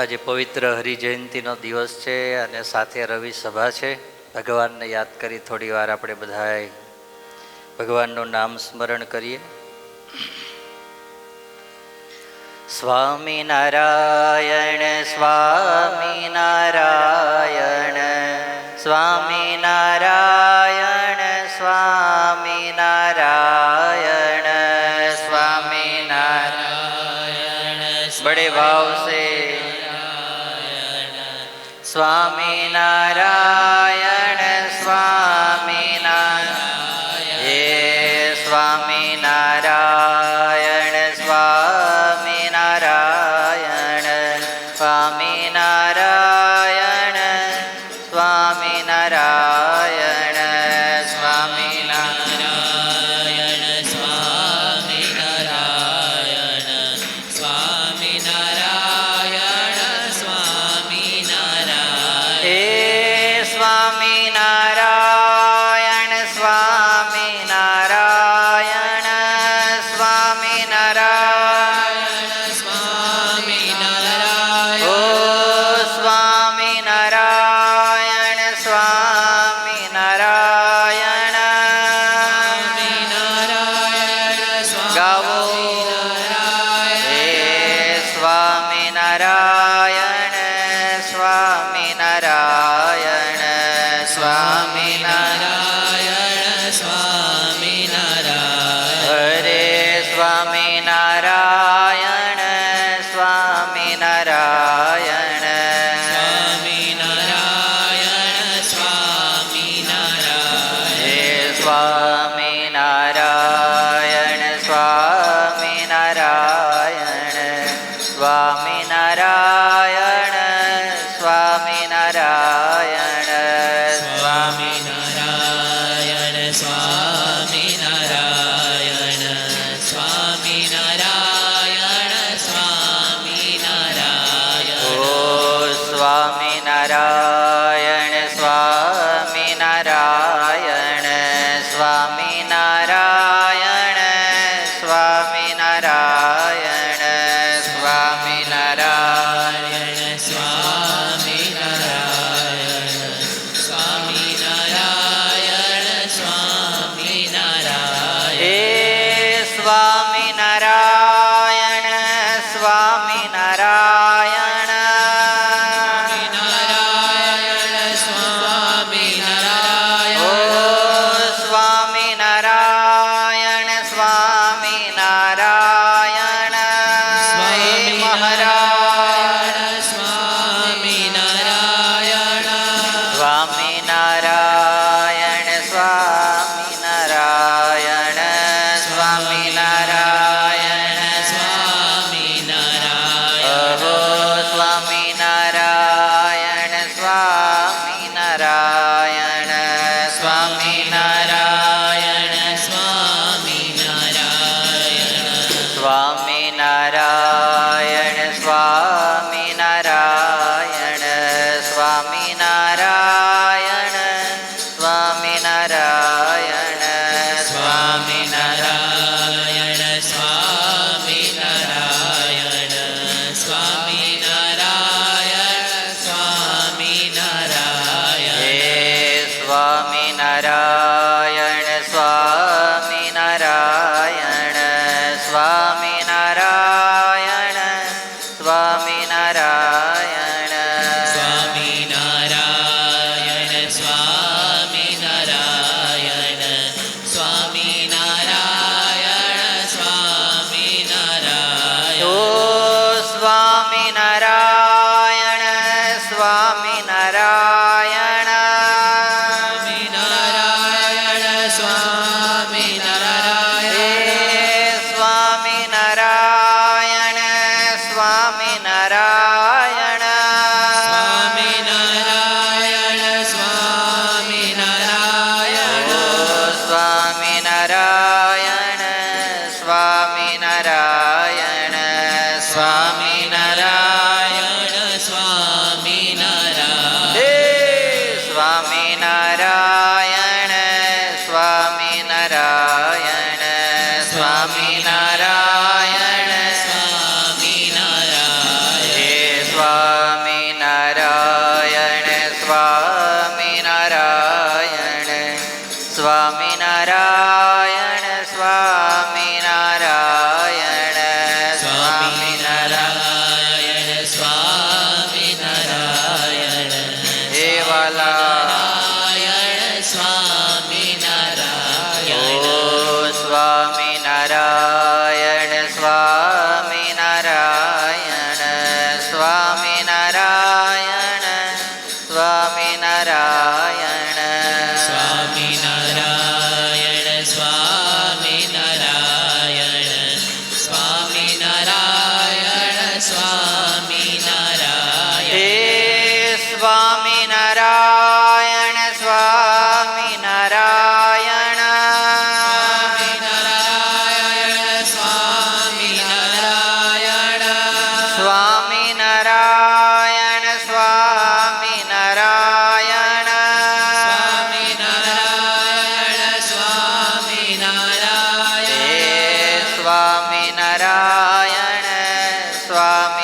આજે પવિત્ર હરિજયંતિનો દિવસ છે અને સાથે રવિ સભા છે. ભગવાનને યાદ કરી થોડી વાર આપણે બધાએ ભગવાનનું નામ સ્મરણ કરીએ. સ્વામિનારાયણ સ્વામિનારાયણ સ્વામિનારાયણ સ્વામિનારાયણ સ્વામિનારાયણ બડે ભાવ સે સ્વામિનારાયણ સ્વામિનારાયણ હે સ્વામિનારાયણ સ્વામિનારાયણ સ્વામિનારાયણ સ્વામિનારાયણ સ્વામિનારાયણ સ્વામિનારાયણ સ્વામિનારાયણ સ્વામિનારાયણ હે સ્વામિનારાયણ સ્વામિનારાયણ સ્વામિનારાયણ સ્વામિનારાયણ ઓ સ્વામિનારાયણ સ્વામિનારાયણ ગાવો હે સ્વામિનારાયણ સ્વામિનારાયણ સ્વામિનારાયણ સ્વામિનારાયણ હરે સ્વામિનારાયણ સ્વામિનારાયણ સ્વામિનારાયણ સ્વામિનારાયણ હે સ્વામિનારાયણ સ્વામિનારાયણ સ્વામિનારાયણ સ્વામિનારાયણ સ્વામિનારાયણ સ્વામિનારાયણ સ્વામિનારાયણ સ્વામિનારાયણ ઓ સ્વામિનારાયણ સ્વામિનારાયણ સ્વામિનારાયણ સ્વામિનારાયણ સ્વામિનારાયણ સ્વામિનારાયણ સ્વામિનારાયણ સ્વામિનારાયણ હે સ્વામિનારાયણ સ્વામિનારાયણ સ્વામિનારાયણ ઓ સ્વામિનારાયણ સ્વામિનારાયણ મહારાજ સ્વામિનારાયણ સ્વામિનારાયણ સ્વામિનારાયણ સ્વામિનારાયણ સ્વામિનારાયણ અહો સ્વામિનારાયણ સ્વામિનારાયણ સ્વામિનારાયણ સ્વામિનારાયણ સ્વામિનારાયણ સ્વામિનારાયણ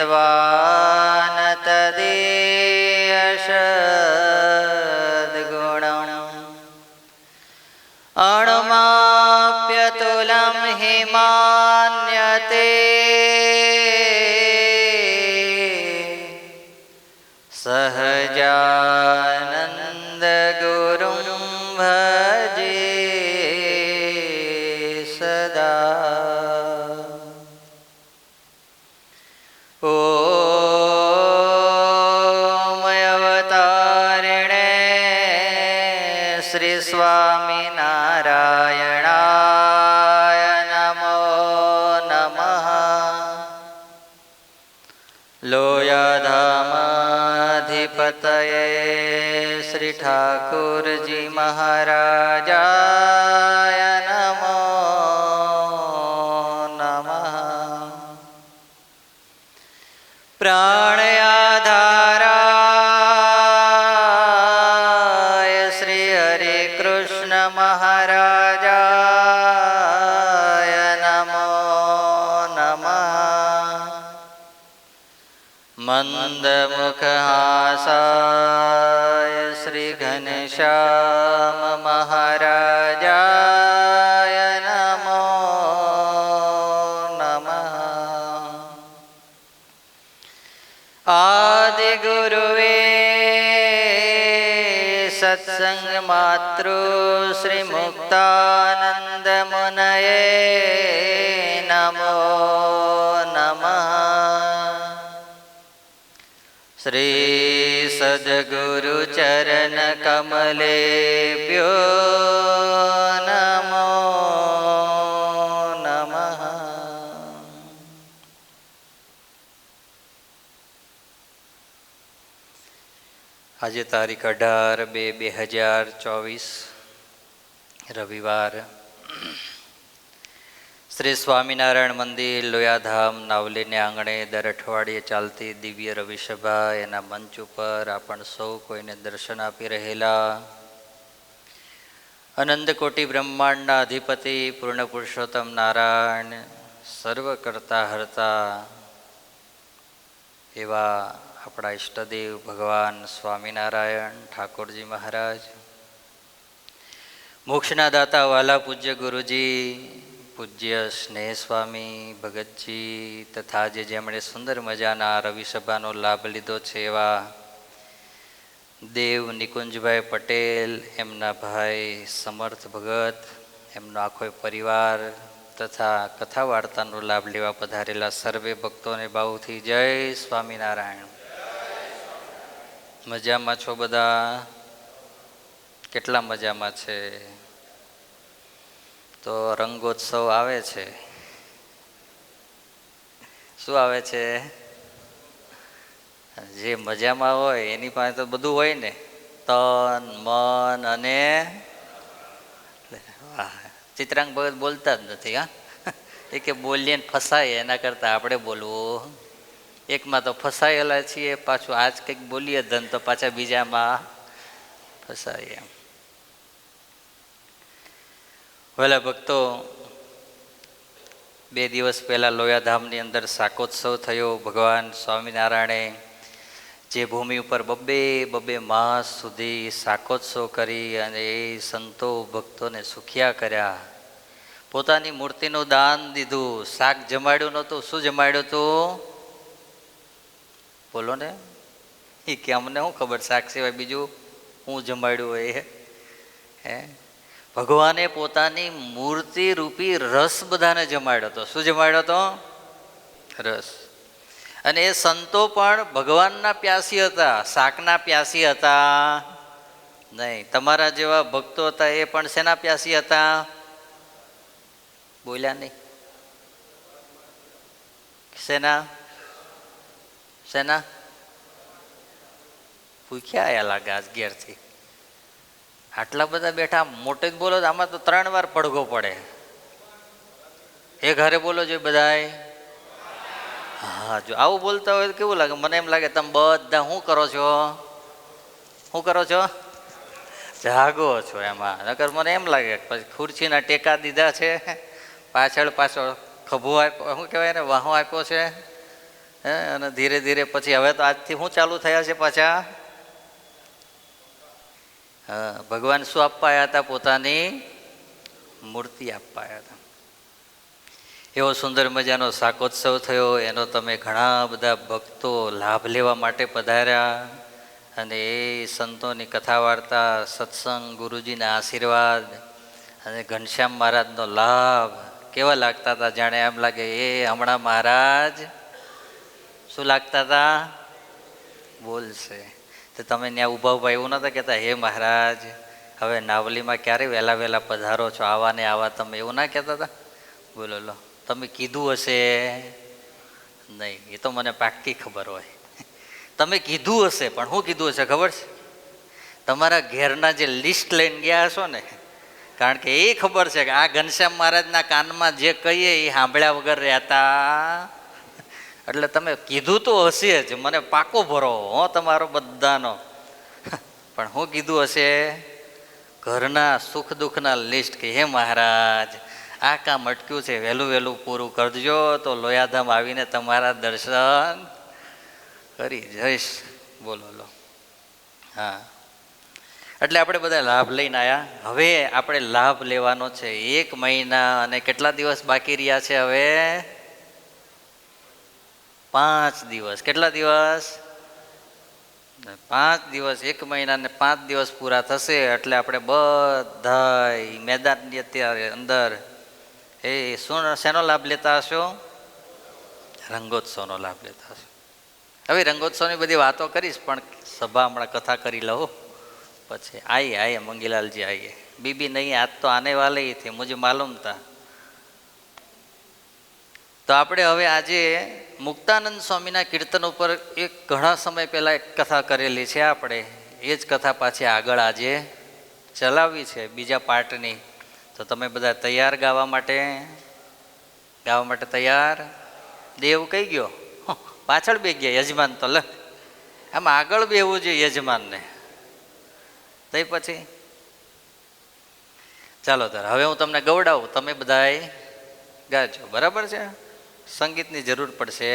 વિદ્વાન તદીયષદ્ગુણં અણમાપ્યતુલં હિમાન્યતે સહજાનંદ ગુરું ભજે સદા. ઓમ અવતારિણે શ્રી સ્વામિનારાયણાય નમો નમઃ. લોયાધામાધિપતયે શ્રી ઠાકુરજી મહારાજાય નમો નમઃ. પ્રાણયાધારાય શ્રી હરે કૃષ્ણ મહારાજાય નમો નમઃ. મંદમુખહાસાય શ્રી ઘનશ્યામ મહારાજાય નમો નમઃ. આદિગુરુવે સત્સંગ માતૃ શ્રી મુક્તાનંદ મુનયે નમો નમઃ. શ્રી સદ્ગુરુ ચરણ કમલેભ્યો નમો નમઃ. આજે તારીખ 18/2/2024 રવિવાર. શ્રી સ્વામિનારાયણ મંદિર લોયાધામ નાવલીને આંગણે દર અઠવાડિયે ચાલતી દિવ્ય રવિસભા એના મંચ ઉપર આપણ સૌ કોઈને દર્શન આપી રહેલા અનંત કોટી બ્રહ્માંડના અધિપતિ પૂર્ણ પુરુષોત્તમ નારાયણ સર્વ કરતા હરતા એવા આપણા ઈષ્ટદેવ ભગવાન સ્વામિનારાયણ ઠાકોરજી મહારાજ, મોક્ષના દાતા વાલા પૂજ્ય ગુરુજી પૂજ્ય સ્નેહ સ્વામી ભગતજી તથા જેમણે સુંદર મજાના રવિસભાનો લાભ લીધો છે એવા દેવ નિકુંજભાઈ પટેલ, એમના ભાઈ સમર્થ ભગત, એમનો આખો પરિવાર તથા કથા વાર્તાનો લાભ લેવા પધારેલા સર્વે ભક્તોને ભાવથી જય સ્વામિનારાયણ. મજામાં છો બધા? કેટલા મજામાં છે? તો રંગોત્સવ આવે છે. શું આવે છે? જે મજામાં હોય એની પાસે તો બધું હોય ને, તન મન અને ચિત્રાંગ ભગત બોલતા જ નથી. હા, એ કે બોલીએ ને ફસાય એના કરતાં આપણે બોલવું. એકમાં તો ફસાયેલા છીએ, પાછું આજ કંઈક બોલીએ ધન તો પાછા બીજામાં ફસાય એમ. વહેલા ભક્તો, 2 દિવસ પહેલાં લોયાધામની અંદર શાકોત્સવ થયો. ભગવાન સ્વામિનારાયણે જે ભૂમિ ઉપર બબ્બે માસ સુધી શાકોત્સવ કરી અને એ સંતો ભક્તોને સુખિયા કર્યા, પોતાની મૂર્તિનું દાન દીધું, શાક જમાડ્યું નહોતું. શું જમાડ્યું હતું? બોલો ને. એ કે અમને શું ખબર શાક સિવાય બીજું હું જમાડ્યું હોય. હે, ભગવાને પોતાની મૂર્તિ રૂપી રસ બધાને જમાડ્યો હતો. શું જમાડ્યો હતો? રસ. અને એ સંતો પણ ભગવાનના પ્યાસી હતા, શાકના પ્યાસી હતા નહીં. તમારા જેવા ભક્તો હતા એ પણ શેના પ્યાસી હતા? બોલ્યા નહીં. શેના? શેના? ભૂખ્યા આયા લાગે આજ ઘેરથી. આટલા બધા બેઠા, મોટે જ બોલો. આમાં તો 3 વાર પડઘો પડે. એ ઘરે બોલો જોઈએ બધાય. હા, જો આવું બોલતા હોય તો કેવું લાગે? મને એમ લાગે તમે બધા શું કરો છો? શું કરો છો? જાગો છો એમાં. નકર મને એમ લાગે પછી ખુરશીના ટેકા દીધા છે, પાછળ ખભો આપ્યો, શું કહેવાય ને, વાહો આપ્યો છે, હે અને ધીરે ધીરે પછી હવે તો આજથી શું ચાલુ થયા છે પાછા? હા, ભગવાન શું આપવા આવ્યા હતા? પોતાની મૂર્તિ આપવા આવ્યા હતા. એવો સુંદર મજાનો શાકોત્સવ થયો, એનો તમે ઘણા બધા ભક્તો લાભ લેવા માટે પધાર્યા અને એ સંતોની કથા વાર્તા, સત્સંગ, ગુરુજીના આશીર્વાદ અને ઘનશ્યામ મહારાજનો લાભ કેવા લાગતા હતા? જાણે એમ લાગે એ હમણાં મહારાજ શું લાગતા હતા? બોલશે. તો તમે ત્યાં ઊભા ઊભા એવું નતા કહેતા, હે મહારાજ હવે નાવલીમાં ક્યારે વહેલા વહેલા પધારો છો, આવા ને આવા, તમે એવું ના કહેતા હતા? બોલો લો, તમે કીધું હશે નહીં, એ તો મને પાક્કી ખબર હોય. તમે કીધું હશે, પણ શું કીધું હશે ખબર છે? તમારા ઘેરના જે લિસ્ટ લઈને ગયા હશો ને, કારણ કે એ ખબર છે કે આ ઘનશ્યામ મહારાજના કાનમાં જે કહીએ એ સાંભળ્યા વગર રહેતા. એટલે તમે કીધું તો હશે જ, મને પાકો ભરો હો તમારો બધાનો. પણ શું કીધું હશે? ઘરના સુખ દુઃખના લિસ્ટ કે હે મહારાજ આ કામ અટક્યું છે, વહેલું વહેલું પૂરું કરજો તો લોયાધામ આવીને તમારા દર્શન કરી જઈશ. બોલો લો. હા, એટલે આપણે બધા લાભ લઈને આવ્યા. હવે આપણે લાભ લેવાનો છે. 1 મહિના અને કેટલા દિવસ બાકી રહ્યા છે? હવે 5 દિવસ. કેટલા દિવસ? 5 દિવસ. 1 મહિના ને 5 દિવસ પૂરા થશે એટલે આપણે બધા મેદાનની અત્યારે અંદર શેનો લાભ લેતા હશો? રંગોત્સવનો લાભ લેતા હશો. હવે રંગોત્સવની બધી વાતો કરીશ, પણ સભા હમણાં કથા કરી લઉં પછી. આઈએ મંગીલાલજી આઈએ. बीबी नहीं आज तो आने वाले ही थे, मुझे मालूम था. તો આપણે હવે આજે મુક્તાનંદ સ્વામીના કીર્તન ઉપર એક ઘણા સમય પહેલાં એક કથા કરેલી છે આપણે. એ જ કથા પાછી આગળ આજે ચલાવવી છે, બીજા પાર્ટની. તો તમે બધા તૈયાર ગાવા માટે? તૈયાર? દેવ કઈ ગયો? પાછળ બે ગયા યજમાન. તો લે આમ આગળ બેવું જોઈએ યજમાનને. તઈ પછી ચાલો તાર હવે હું તમને ગવડાવું, તમે બધાય ગાજો. બરાબર છે? સંગીતની જરૂર પડશે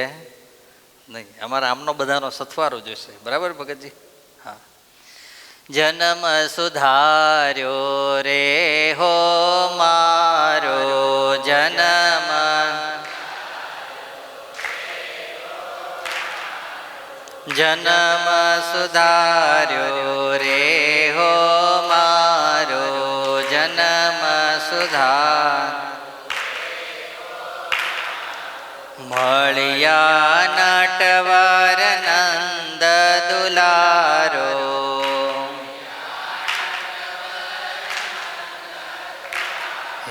નહીં, અમારા આમનો બધાનો સથવારો જોઈશે. બરાબર ભગતજી? હા. જન્મ સુધાર્યો રે હો મારો, જન્મ સુધાર્યો રે હો મારો, જન્મ સુધાર મળ્યા નટવર નંદ દુલારો,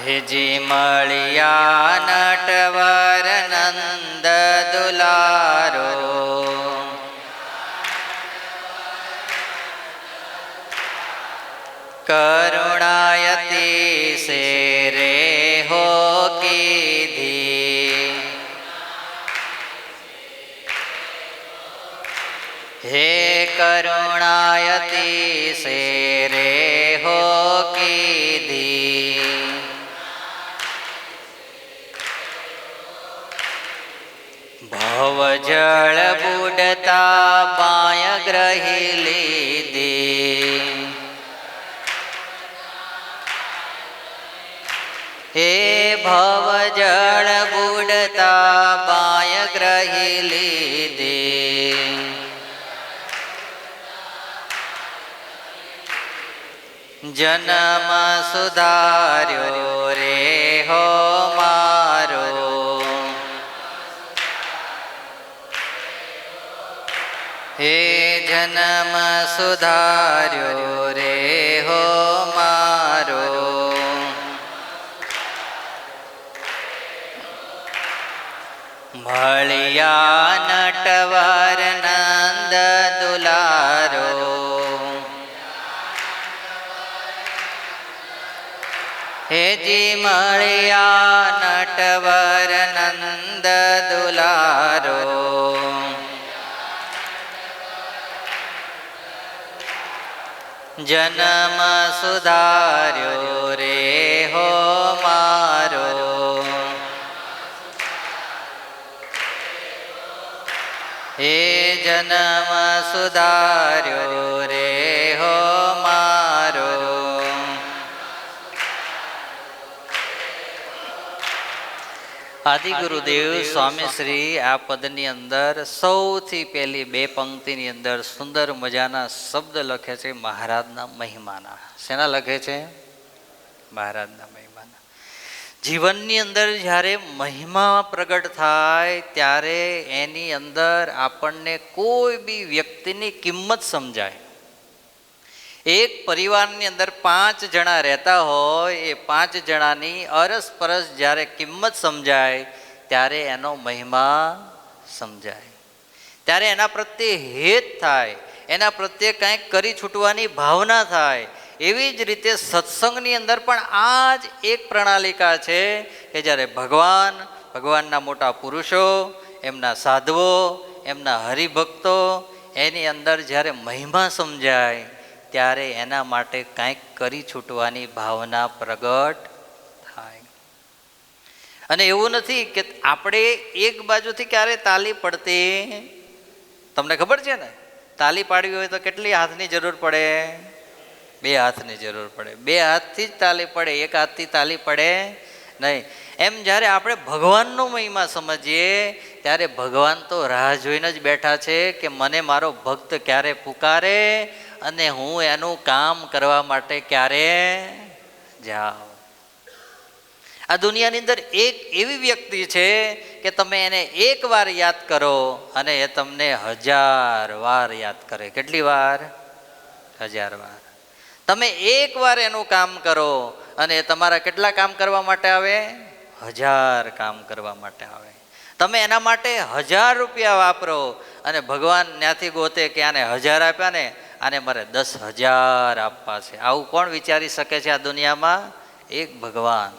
હેજી મળ્યા નટવર નંદ દુલારો, કરુણાયતી સે રે હો કીધી, હે કરુણાયતી સે રે હો કીધી, ભવ જળ બુડતા બાય ગ્રહી લીધી, હે ભવ જળ બુડતા બાય ગ્રહી લીધી, જન્મ સુધાર્યો રે હો મારો, હે જન્મ સુધાર્યો રે હો મારો, મળ્યા નટવર નંદ દુલારો, હેજી મળ્યા નટવર નંદ દુલારો, જન્મ સુધાર્યો રે હો મારો, જન્મ સુધાર્યો રે હો મારો. આદિ ગુરુદેવ સ્વામી શ્રી આ પદની અંદર સૌથી પહેલી બે પંક્તિની અંદર સુંદર મજાના શબ્દ લખે છે મહારાજના મહિમાના. શેના લખે છે? મહારાજના મહિમાના. જીવનની અંદર જ્યારે મહિમા પ્રગટ થાય ત્યારે એની અંદર આપણને કોઈ બી વ્યક્તિની કિંમત સમજાય. એક પરિવારની અંદર 5 જણા રહેતા હોય, એ 5 જણાની અરસપરસ જ્યારે કિંમત સમજાય ત્યારે એનો મહિમા સમજાય, ત્યારે એના પ્રત્યે હેત થાય, એના પ્રત્યે કંઈક કરી છૂટવાની ભાવના થાય. એવી જ રીતે સત્સંગની અંદર પણ આ જ એક પ્રણાલિકા છે કે જ્યારે ભગવાનના મોટા પુરુષો, એમના સાધુઓ, એમના હરિભક્તો, એની અંદર જ્યારે મહિમા સમજાય ત્યારે એના માટે કંઈક કરી છૂટવાની ભાવના પ્રગટ થાય. અને એવું નથી કે આપણે એક બાજુથી ક્યારે તાલી પડતી. તમને ખબર છે ને, તાલી પાડવી હોય તો કેટલી હાથની જરૂર પડે? 2 હાથની જરૂર પડે. 2 હાથથી જ તાલી પડે, એક હાથથી તાલી પડે નહીં. એમ જ્યારે આપણે ભગવાનનો મહિમા સમજીએ ત્યારે ભગવાન તો રાહ જોઈને જ બેઠા છે કે મને મારો ભક્ત ક્યારે પુકારે અને હું એનું કામ કરવા માટે ક્યારે જાઉં. આ દુનિયાની અંદર એક એવી વ્યક્તિ છે કે તમે એને એક વાર યાદ કરો અને એ તમને 1000 વાર યાદ કરે. કેટલી વાર? 1000 વાર. તમે એક વાર એનું કામ કરો અને એ તમારા કેટલા કામ કરવા માટે આવે? 1000 કામ કરવા માટે આવે. તમે એના માટે 1000 રૂપિયા વાપરો અને ભગવાન ત્યાંથી ગોતે કે આને 1000 આપ્યા ને, આને મારે 10,000 આપવા છે. આવું કોણ વિચારી શકે છે આ દુનિયામાં? એક ભગવાન.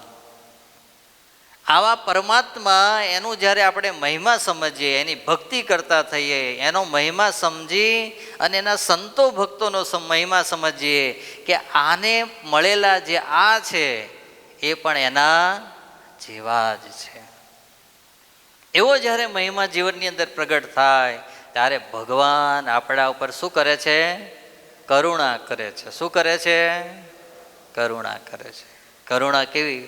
આવા પરમાત્મા, એનું જ્યારે આપણે મહિમા સમજીએ, એની ભક્તિ કરતા થઈએ, એનો મહિમા સમજી અને એના સંતો ભક્તોનો મહિમા સમજીએ કે આને મળેલા જે આ છે એ પણ એના જેવા જ છે. એવો જ્યારે મહિમા જીવનની અંદર પ્રગટ થાય ત્યારે ભગવાન આપણા ઉપર શું કરે છે? કરુણા કરે છે. શું કરે છે? કરુણા કરે છે. કરુણા કેવી?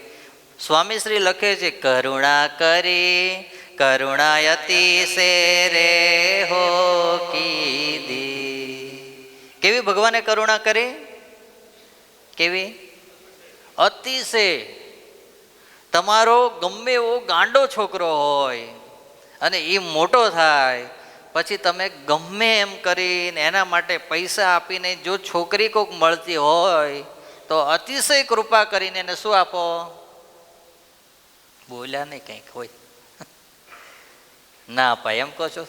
સ્વામી શ્રી લખે છે, કરુણા કરી કરુણાયતિ સે રે હો કીધી. કેવી ભગવાને કરુણા કરી? કેવી? અતિશે. તમારો ગમે એવો ગાંડો છોકરો હોય અને એ મોટો થાય પછી તમે ગમે એમ કરીને એના માટે પૈસા આપીને જો છોકરી કોઈક મળતી હોય તો અતિશય કૃપા કરીને એને શું આપો? બોલ્યા નહીં કંઈક હોય ના અપાય એમ કહો છો?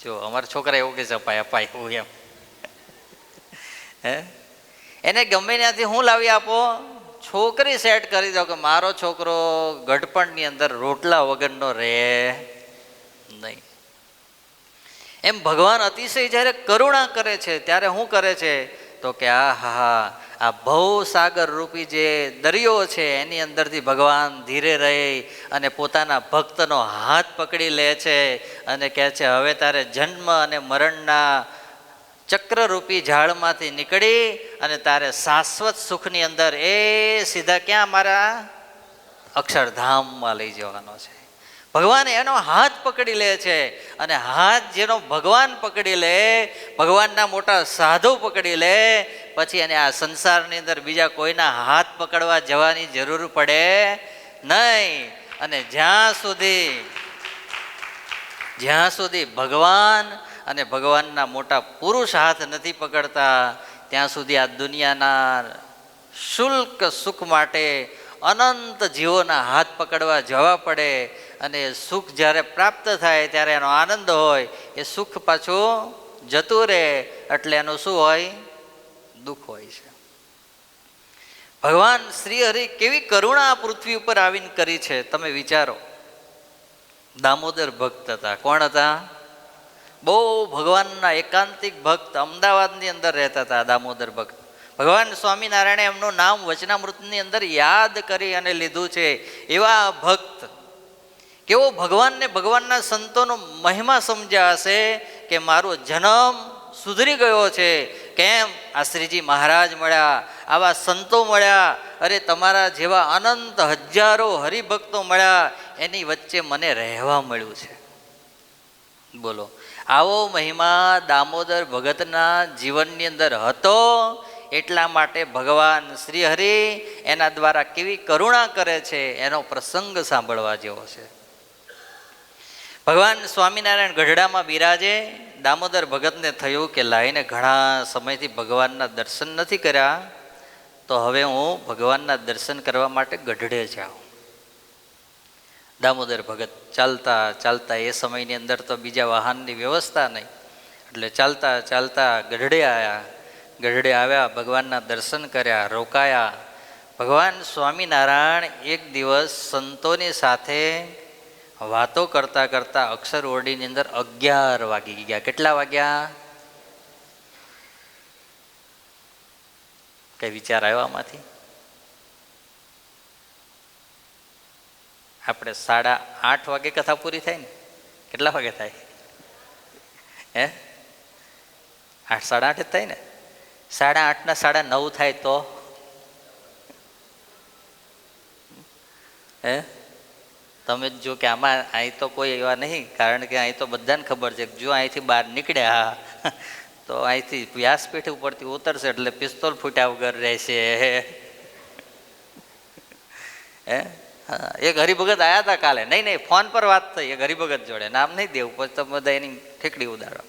જો અમારા છોકરા એવું કે છે અપાય એવું એમ. હે, એને ગમે ત્યાંથી હું લાવી આપો? છોકરી સેટ કરી દો કે મારો છોકરો ગઢપણની અંદર રોટલા વગરનો રહે નહીં. એમ ભગવાન અતિશય જ્યારે કરુણા કરે છે ત્યારે શું કરે છે? તો કે આ ભવસાગર રૂપી જે દરિયો છે એની અંદરથી ભગવાન ધીરે રહી અને પોતાના ભક્તનો હાથ પકડી લે છે અને કહે છે હવે તારે જન્મ અને મરણના ચક્રરૂપી ઝાડમાંથી નીકળી અને તારે શાશ્વત સુખની અંદર એ સીધા ક્યાં? મારા અક્ષરધામમાં લઈ જવાનો છે. ભગવાન એનો હાથ પકડી લે છે અને હાથ જેનો ભગવાન પકડી લે, ભગવાનના મોટા સાધુ પકડી લે, પછી એને આ સંસારની અંદર બીજા કોઈના હાથ પકડવા જવાની જરૂર પડે નહીં. અને જ્યાં સુધી ભગવાન અને ભગવાનના મોટા પુરુષ હાથ નથી પકડતા ત્યાં સુધી આ દુનિયાના શુલ્ક સુખ માટે અનંત જીવોના હાથ પકડવા જવા પડે. અને સુખ જ્યારે પ્રાપ્ત થાય ત્યારે એનો આનંદ હોય, એ સુખ પાછું જતું રહે એટલે એનું શું હોય? દુઃખ હોય છે. ભગવાન શ્રી હરિ કેવી કરુણા આ પૃથ્વી ઉપર આવીને કરી છે તમે વિચારો. દામોદર ભક્ત હતા. કોણ હતા? બહુ ભગવાનના એકાંતિક ભક્ત. અમદાવાદની અંદર રહેતા હતા દામોદર ભક્ત. ભગવાન સ્વામિનારાયણે એમનું નામ વચનામૃતની અંદર યાદ કરી અને લીધું છે. એવા ભક્ત કેવો ભગવાનને ભગવાનના સંતોનો મહિમા સમજ્યા હશે કે મારો જન્મ સુધરી ગયો છે. કેમ? આ શ્રીજી મહારાજ મળ્યા, આવા સંતો મળ્યા, અરે તમારા જેવા અનંત હજારો હરિભક્તો મળ્યા, એની વચ્ચે મને રહેવા મળ્યું છે. બોલો, આવો મહિમા દામોદર ભગતના જીવનની અંદર હતો. એટલા માટે ભગવાન શ્રી હરિ એના દ્વારા કેવી કરુણા કરે છે એનો પ્રસંગ સાંભળવા જેવો છે. ભગવાન સ્વામિનારાયણ ગઢડામાં બિરાજે. દામોદર ભગતને થયું કે લાઈને ઘણા સમયથી ભગવાનના દર્શન નથી કર્યા, તો હવે હું ભગવાનના દર્શન કરવા માટે ગઢડે જાઉં. દામોદર ભગત ચાલતા ચાલતા, એ સમયની અંદર તો બીજા વાહનની વ્યવસ્થા નહીં, એટલે ચાલતા ચાલતા ગઢડે આવ્યા. ગઢડે આવ્યા, ભગવાનના દર્શન કર્યા, રોકાયા. ભગવાન સ્વામિનારાયણ એક દિવસ સંતોની સાથે વાતો કરતા કરતા અક્ષર ઓરડીની અંદર 11 વાગી ગયા. કેટલા વાગ્યા? કઈ વિચાર આવ્યો આમાંથી? આપણે 8:30 વાગે કથા પૂરી થાય ને? કેટલા વાગે થાય? હે? 8, 8:30 જ થાય ને? 8:30 ના 9:30 થાય તો? હે? તમે જો કે આમાં અહીં તો કોઈ એવા નહીં, કારણ કે અહીં તો બધાને ખબર છે કે જો અહીંથી બહાર નીકળ્યા તો અહીંથી વ્યાસપીઠ ઉપરથી ઉતરશે એટલે પિસ્તોલ ફૂટ્યા વગર રહેશે. હે? એક હરિભગત આવ્યા હતા કાલે, નહીં ફોન પર વાત થઈ એક હરિભગત જોડે, નામ નહીં દેવું, પછી તમે બધા એની ઠેકડી ઉડાડો.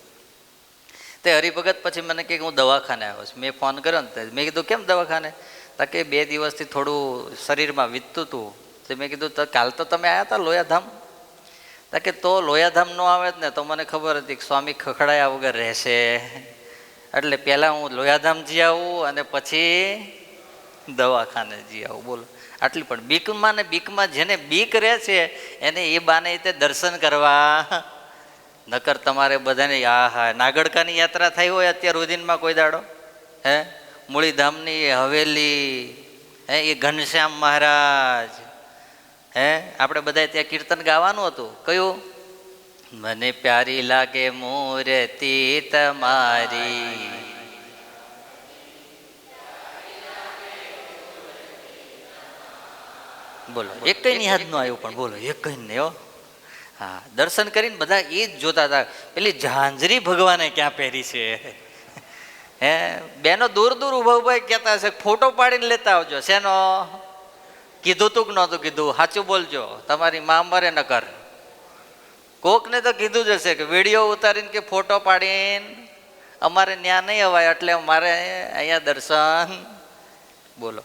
તે હરિભગત પછી મને કે હું દવાખાને આવ્યો છું. મેં ફોન કર્યો ને, મેં કીધું કેમ દવાખાને? તો કે 2 દિવસથી થોડું શરીરમાં વીતતું હતું. તો મેં કીધું તો કાલ તો તમે આવ્યા હતા લોયાધામ? તો કે તો લોયાધામ ન આવે જ ને તો મને ખબર હતી કે સ્વામી ખખડાયા વગર રહેશે, એટલે પહેલાં હું લોયાધામ જી આવું અને પછી દવાખાને જી આવું. બોલો, આટલી પણ બીકમાં ને બીકમાં જેને બીક રહે છે એને એ બાને તે દર્શન કરવા. નકર તમારે બધાને હા નાગડકાની યાત્રા થઈ હોય અત્યાર સુધીમાં કોઈ દાડો? હે? મૂળીધામની હવેલી, હે, એ ઘનશ્યામ મહારાજ, હે, આપણે બધા ત્યાં કીર્તન ગાવાનું હતું. કયું? મને પ્યારી લાગે મૂર્તિ તમારી. બોલો, એક કઈ ની યાદ ન આવ્યું, પણ બોલો એક કઈ નહીં હો. હા, દર્શન કરીને બધા એ જ જોતા હતા, પેલી ઝાંઝરી ભગવાને ક્યાં પહેરી છે. હે, બેનો દૂર દૂર ઉભા ઉભા કહેતા હશે ફોટો પાડીને લેતા આવજો. શેનો? કીધું તું કે નહોતું કીધું? સાચું બોલજો, તમારી મા મરે ન કર. કોકને તો કીધું જ હશે કે વિડીયો ઉતારીને કે ફોટો પાડીને અમારે ત્યાં નહીં અવાય, એટલે મારે અહીંયા દર્શન. બોલો,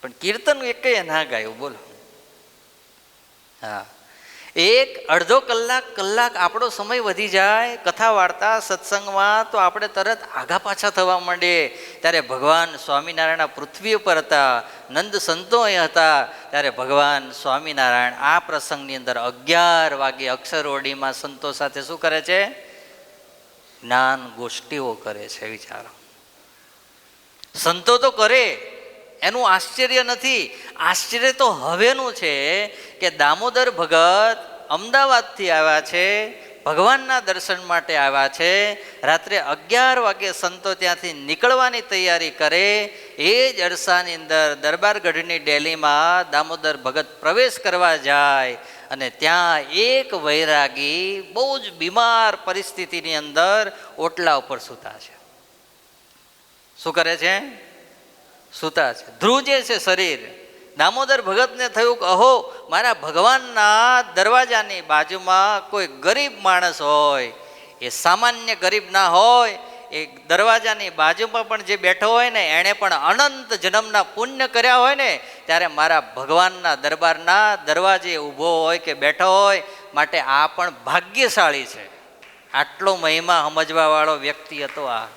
પણ કીર્તન એક ના ગાયું. બોલો, હા, 1-અડધો કલાક આપણો સમય વધી જાય કથા વાર્તા સત્સંગમાં, તો આપણે તરત આગા પાછા થવા માંડીએ. ત્યારે ભગવાન સ્વામિનારાયણ પૃથ્વી ઉપર હતા, નંદ સંતો અહીં હતા. ત્યારે ભગવાન સ્વામિનારાયણ આ પ્રસંગની અંદર 11 વાગે અક્ષર ઓરડીમાં સંતો સાથે શું કરે છે? જ્ઞાન ગોષ્ઠીઓ કરે છે. વિચારો, સંતો તો કરે, એનું આશ્ચર્ય નથી. આશ્ચર્ય તો હવેનું છે કે દામોદર ભગત અમદાવાદથી આવ્યા છે, ભગવાનના દર્શન માટે આવ્યા છે. રાત્રે 11 વાગે સંતો ત્યાંથી નીકળવાની તૈયારી કરે. એ જ અરસાની અંદર દરબારગઢની ડેલીમાં દામોદર ભગત પ્રવેશ કરવા જાય અને ત્યાં એક વૈરાગી બહુ જ બીમાર પરિસ્થિતિની અંદર ઓટલા ઉપર સૂતા છે. શું કરે છે? સૂતા છે, ધ્રુજે છે શરીર. દામોદર ભગતને થયું કે અહો, મારા ભગવાનના દરવાજાની બાજુમાં કોઈ ગરીબ માણસ હોય, એ સામાન્ય ગરીબ ના હોય, એ દરવાજાની બાજુમાં પણ જે બેઠો હોય ને એણે પણ અનંત જન્મના પુણ્ય કર્યા હોય ને, ત્યારે મારા ભગવાનના દરબારના દરવાજે ઊભો હોય કે બેઠો હોય, માટે આ પણ ભાગ્યશાળી છે. આટલો મહિમા સમજવાવાળો વ્યક્તિ હતો આ.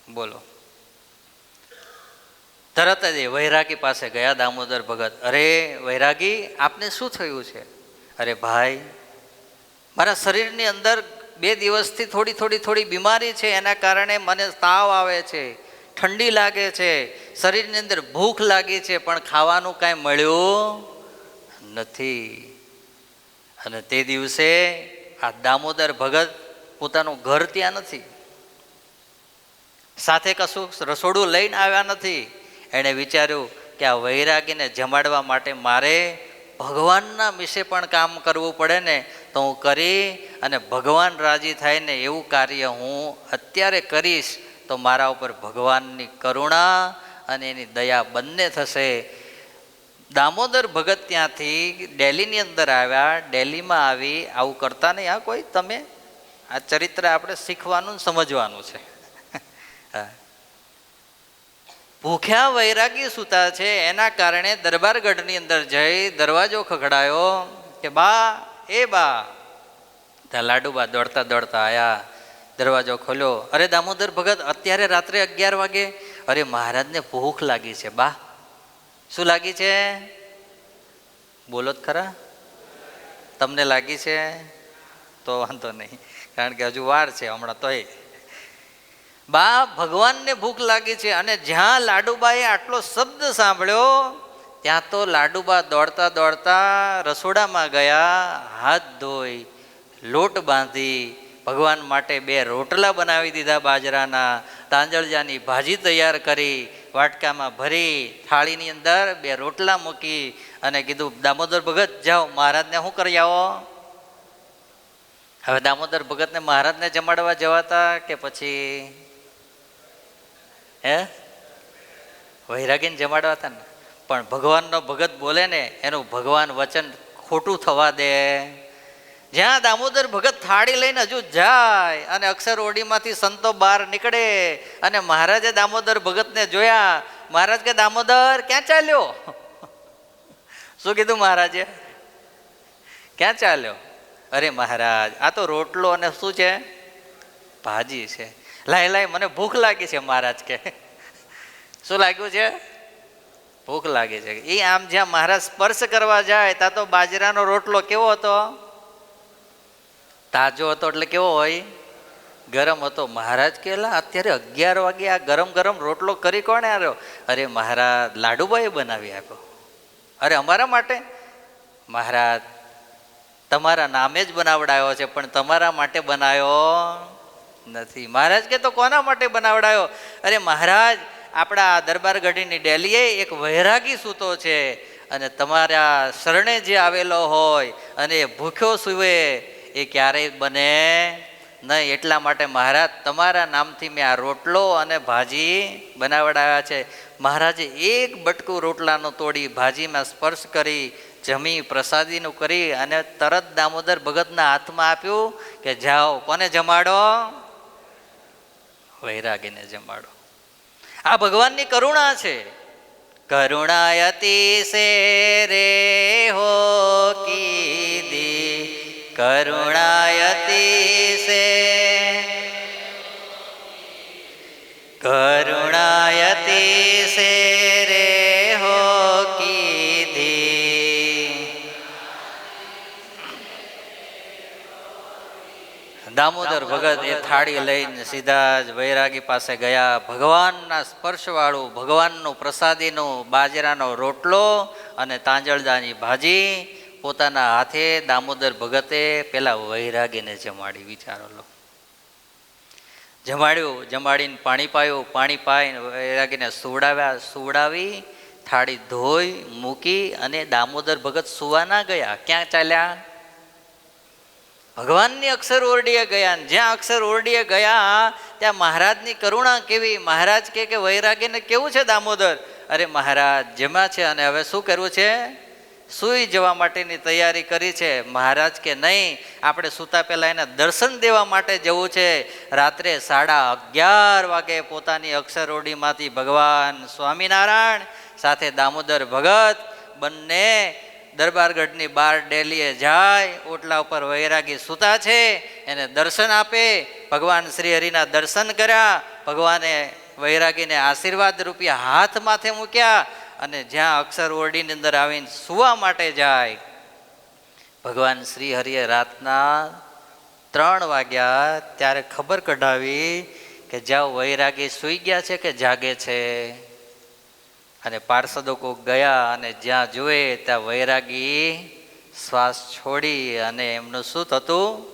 બોલો, તરત જ વૈરાગી પાસે ગયા દામોદર ભગત. અરે વૈરાગી, આપને શું થયું છે? અરે ભાઈ, મારા શરીરની અંદર 2 દિવસથી થોડી બીમારી છે, એના કારણે મને તાવ આવે છે, ઠંડી લાગે છે, શરીરની અંદર ભૂખ લાગી છે, પણ ખાવાનું કાંઈ મળ્યું નથી. અને તે દિવસે આ દામોદર ભગત પોતાનું ઘર ત્યાં નથી, સાથે કશું રસોડું લઈને આવ્યા નથી. એણે વિચાર્યું કે આ વૈરાગીને જમાડવા માટે મારે ભગવાનના વિશે પણ કામ કરવું પડે ને, તો હું કરી અને ભગવાન રાજી થાય ને એવું કાર્ય હું અત્યારે કરીશ તો મારા ઉપર ભગવાનની કરુણા અને એની દયા બંને થશે. દામોદર ભગત ત્યાંથી દિલ્હીની અંદર આવ્યા. દિલ્હીમાં આવી આવું કરતા નહીં હા કોઈ. તમે આ ચરિત્ર આપણે શીખવાનું સમજવાનું છે. ભૂખ્યા વૈરાગી સૂતા છે, એના કારણે દરબારગઢની અંદર જઈ દરવાજો ખખડાયો કે બા એ બા. ત્યાં લાડુબા દોડતા દોડતા આવ્યા, દરવાજો ખોલ્યો. અરે દામોદર ભગત અત્યારે રાત્રે 11 વાગે? અરે મહારાજને ભૂખ લાગી છે બા. શું લાગી છે? બોલો જ ખરા. તમને લાગી છે તો વાંધો નહીં, કારણ કે હજુ વાર છે હમણાં. તોય બા ભગવાનને ભૂખ લાગી છે. અને જ્યાં લાડુબાએ આટલો શબ્દ સાંભળ્યો ત્યાં તો લાડુબા દોડતા દોડતા રસોડામાં ગયા, હાથ ધોઈ લોટ બાંધી ભગવાન માટે 2 રોટલા બનાવી દીધા બાજરાના, તાંજળજાની ભાજી તૈયાર કરી, વાટકામાં ભરી થાળીની અંદર 2 રોટલા મૂકી અને કીધું દામોદર ભગત જાઓ મહારાજને શું કરી આવો. હવે દામોદર ભગતને મહારાજને જમાડવા જવાતા કે પછી વૈરાગીને જમાડવા હતા ને. પણ ભગવાનનો ભગત બોલે ને એનું ભગવાન વચન ખોટું થવા દે. જ્યાં દામોદર ભગત થાળી લઈને હજુ જાય અને અક્ષર ઓડીમાંથી સંતો બહાર નીકળે અને મહારાજે દામોદર ભગતને જોયા. મહારાજ કે દામોદર ક્યાં ચાલ્યો? શું કીધું મહારાજે? ક્યાં ચાલ્યો? અરે મહારાજ આ તો રોટલો અને શું છે? ભાજી છે. લાય લાય મને ભૂખ લાગી છે મહારાજ કે. શું લાગ્યું છે? ભૂખ લાગી છે. એ આમ જ્યાં મહારાજ સ્પર્શ કરવા જાય ત્યાં તો બાજરાનો રોટલો કેવો હતો? તાજો હતો. એટલે કેવો હોય? ગરમ હતો. મહારાજ કેલા અત્યારે 11 વાગે આ ગરમ ગરમ રોટલો કરી કોણે આવ્યો? અરે મહારાજ લાડુબાએ બનાવી આપ્યો. અરે અમારા માટે? મહારાજ તમારા નામે જ બનાવડાયો છે પણ તમારા માટે બનાવ્યો નથી. મહારાજ કે તો કોના માટે બનાવડાયો? અરે મહારાજ આપણા દરબારગઢની ડેલીએ એક વૈરાગી સૂતો છે અને તમારા શરણે જે આવેલો હોય અને ભૂખ્યો સૂવે એ ક્યારેય બને નહીં. એટલા માટે મહારાજ તમારા નામથી મેં આ રોટલો અને ભાજી બનાવડાવ્યા છે. મહારાજે એક બટકું રોટલાનો તોડી ભાજીમાં સ્પર્શ કરી જમી પ્રસાદીનું કરી અને તરત દામોદર ભગતના હાથમાં આપ્યું કે જાઓ કોને જમાડો? વૈરાગીને જમાડો. આ ભગવાનની કરુણા છે. કરુણાયતિ સે રે હો કીધી, કરુણાયતિ સે, કરુણાયતિ સે રે હો કીધી. દામોદર ભગત એ થાળી લઈને સીધા જ વૈરાગી પાસે ગયા. ભગવાનના સ્પર્શવાળું ભગવાનનું પ્રસાદીનું બાજરાનો રોટલો અને તાંજળદાની ભાજી પોતાના હાથે દામોદર ભગતે પેલા વૈરાગીને જમાડી. વિચારો લો. જમાડ્યું, જમાડીને પાણી પાયું, પાણી પાઈને વૈરાગીને સુવડાવ્યા, સુવડાવી થાળી ધોઈ મૂકી અને દામોદર ભગત સુવા ના ગયા. ક્યાં ચાલ્યા? ભગવાનની અક્ષર ઓરડીએ ગયા. જ્યાં અક્ષર ઓરડીએ ગયા ત્યાં મહારાજની કરુણા કેવી. મહારાજ કે વૈરાગીને કેવું છે દામોદર? અરે મહારાજ જેમાં છે અને હવે શું કરવું છે? સૂઈ જવા માટેની તૈયારી કરી છે. મહારાજ કે નહીં, આપણે સૂતા પહેલાં એને દર્શન દેવા માટે જવું છે. રાત્રે 11:30 વાગે પોતાની અક્ષર ઓરડીમાંથી ભગવાન સ્વામિનારાયણ સાથે દામોદર ભગત બંને દરબારગઢની બહાર ડેલીએ જાય. ઓટલા ઉપર વૈરાગી સૂતા છે, એને દર્શન આપે. ભગવાન શ્રી હરિના દર્શન કર્યા. ભગવાને વૈરાગીને આશીર્વાદ રૂપિયા હાથ માથે મૂક્યા અને જ્યાં અક્ષર ઓરડીની અંદર આવીને સૂવા માટે જાય. ભગવાન શ્રી હરિએ રાતના 3 વાગ્યા ત્યારે ખબર કઢાવી કે જ્યાં વૈરાગી સૂઈ ગયા છે કે જાગે છે. અને પાર્ષદો કોક ગયા અને જ્યાં જુએ ત્યાં વૈરાગી શ્વાસ છોડી અને એમનું શું થતું?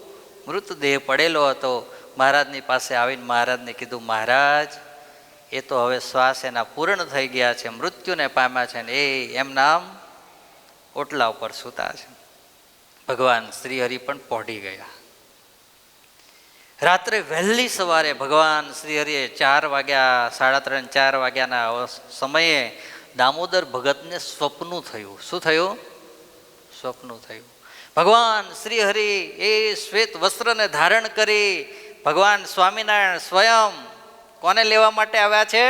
મૃતદેહ પડેલો હતો. મહારાજની પાસે આવીને મહારાજને કીધું, મહારાજ એ તો હવે શ્વાસ એના પૂર્ણ થઈ ગયા છે, મૃત્યુને પામ્યા છે ને એ એમના ઓટલા ઉપર સૂતા છે. ભગવાન શ્રીહરિ પણ પહોંચી ગયા. રાત્રે વહેલી સવારે ભગવાન શ્રીહરિએ 4 વાગ્યા, 3:30, 4 વાગ્યાના સમયે દામોદર ભગતને સ્વપ્ન થયું. શું થયું? સ્વપ્ન થયું. ભગવાન શ્રીહરિ એ શ્વેત વસ્ત્રને ધારણ કરી ભગવાન સ્વામિનારાયણ સ્વયં કોને લેવા માટે આવ્યા છે?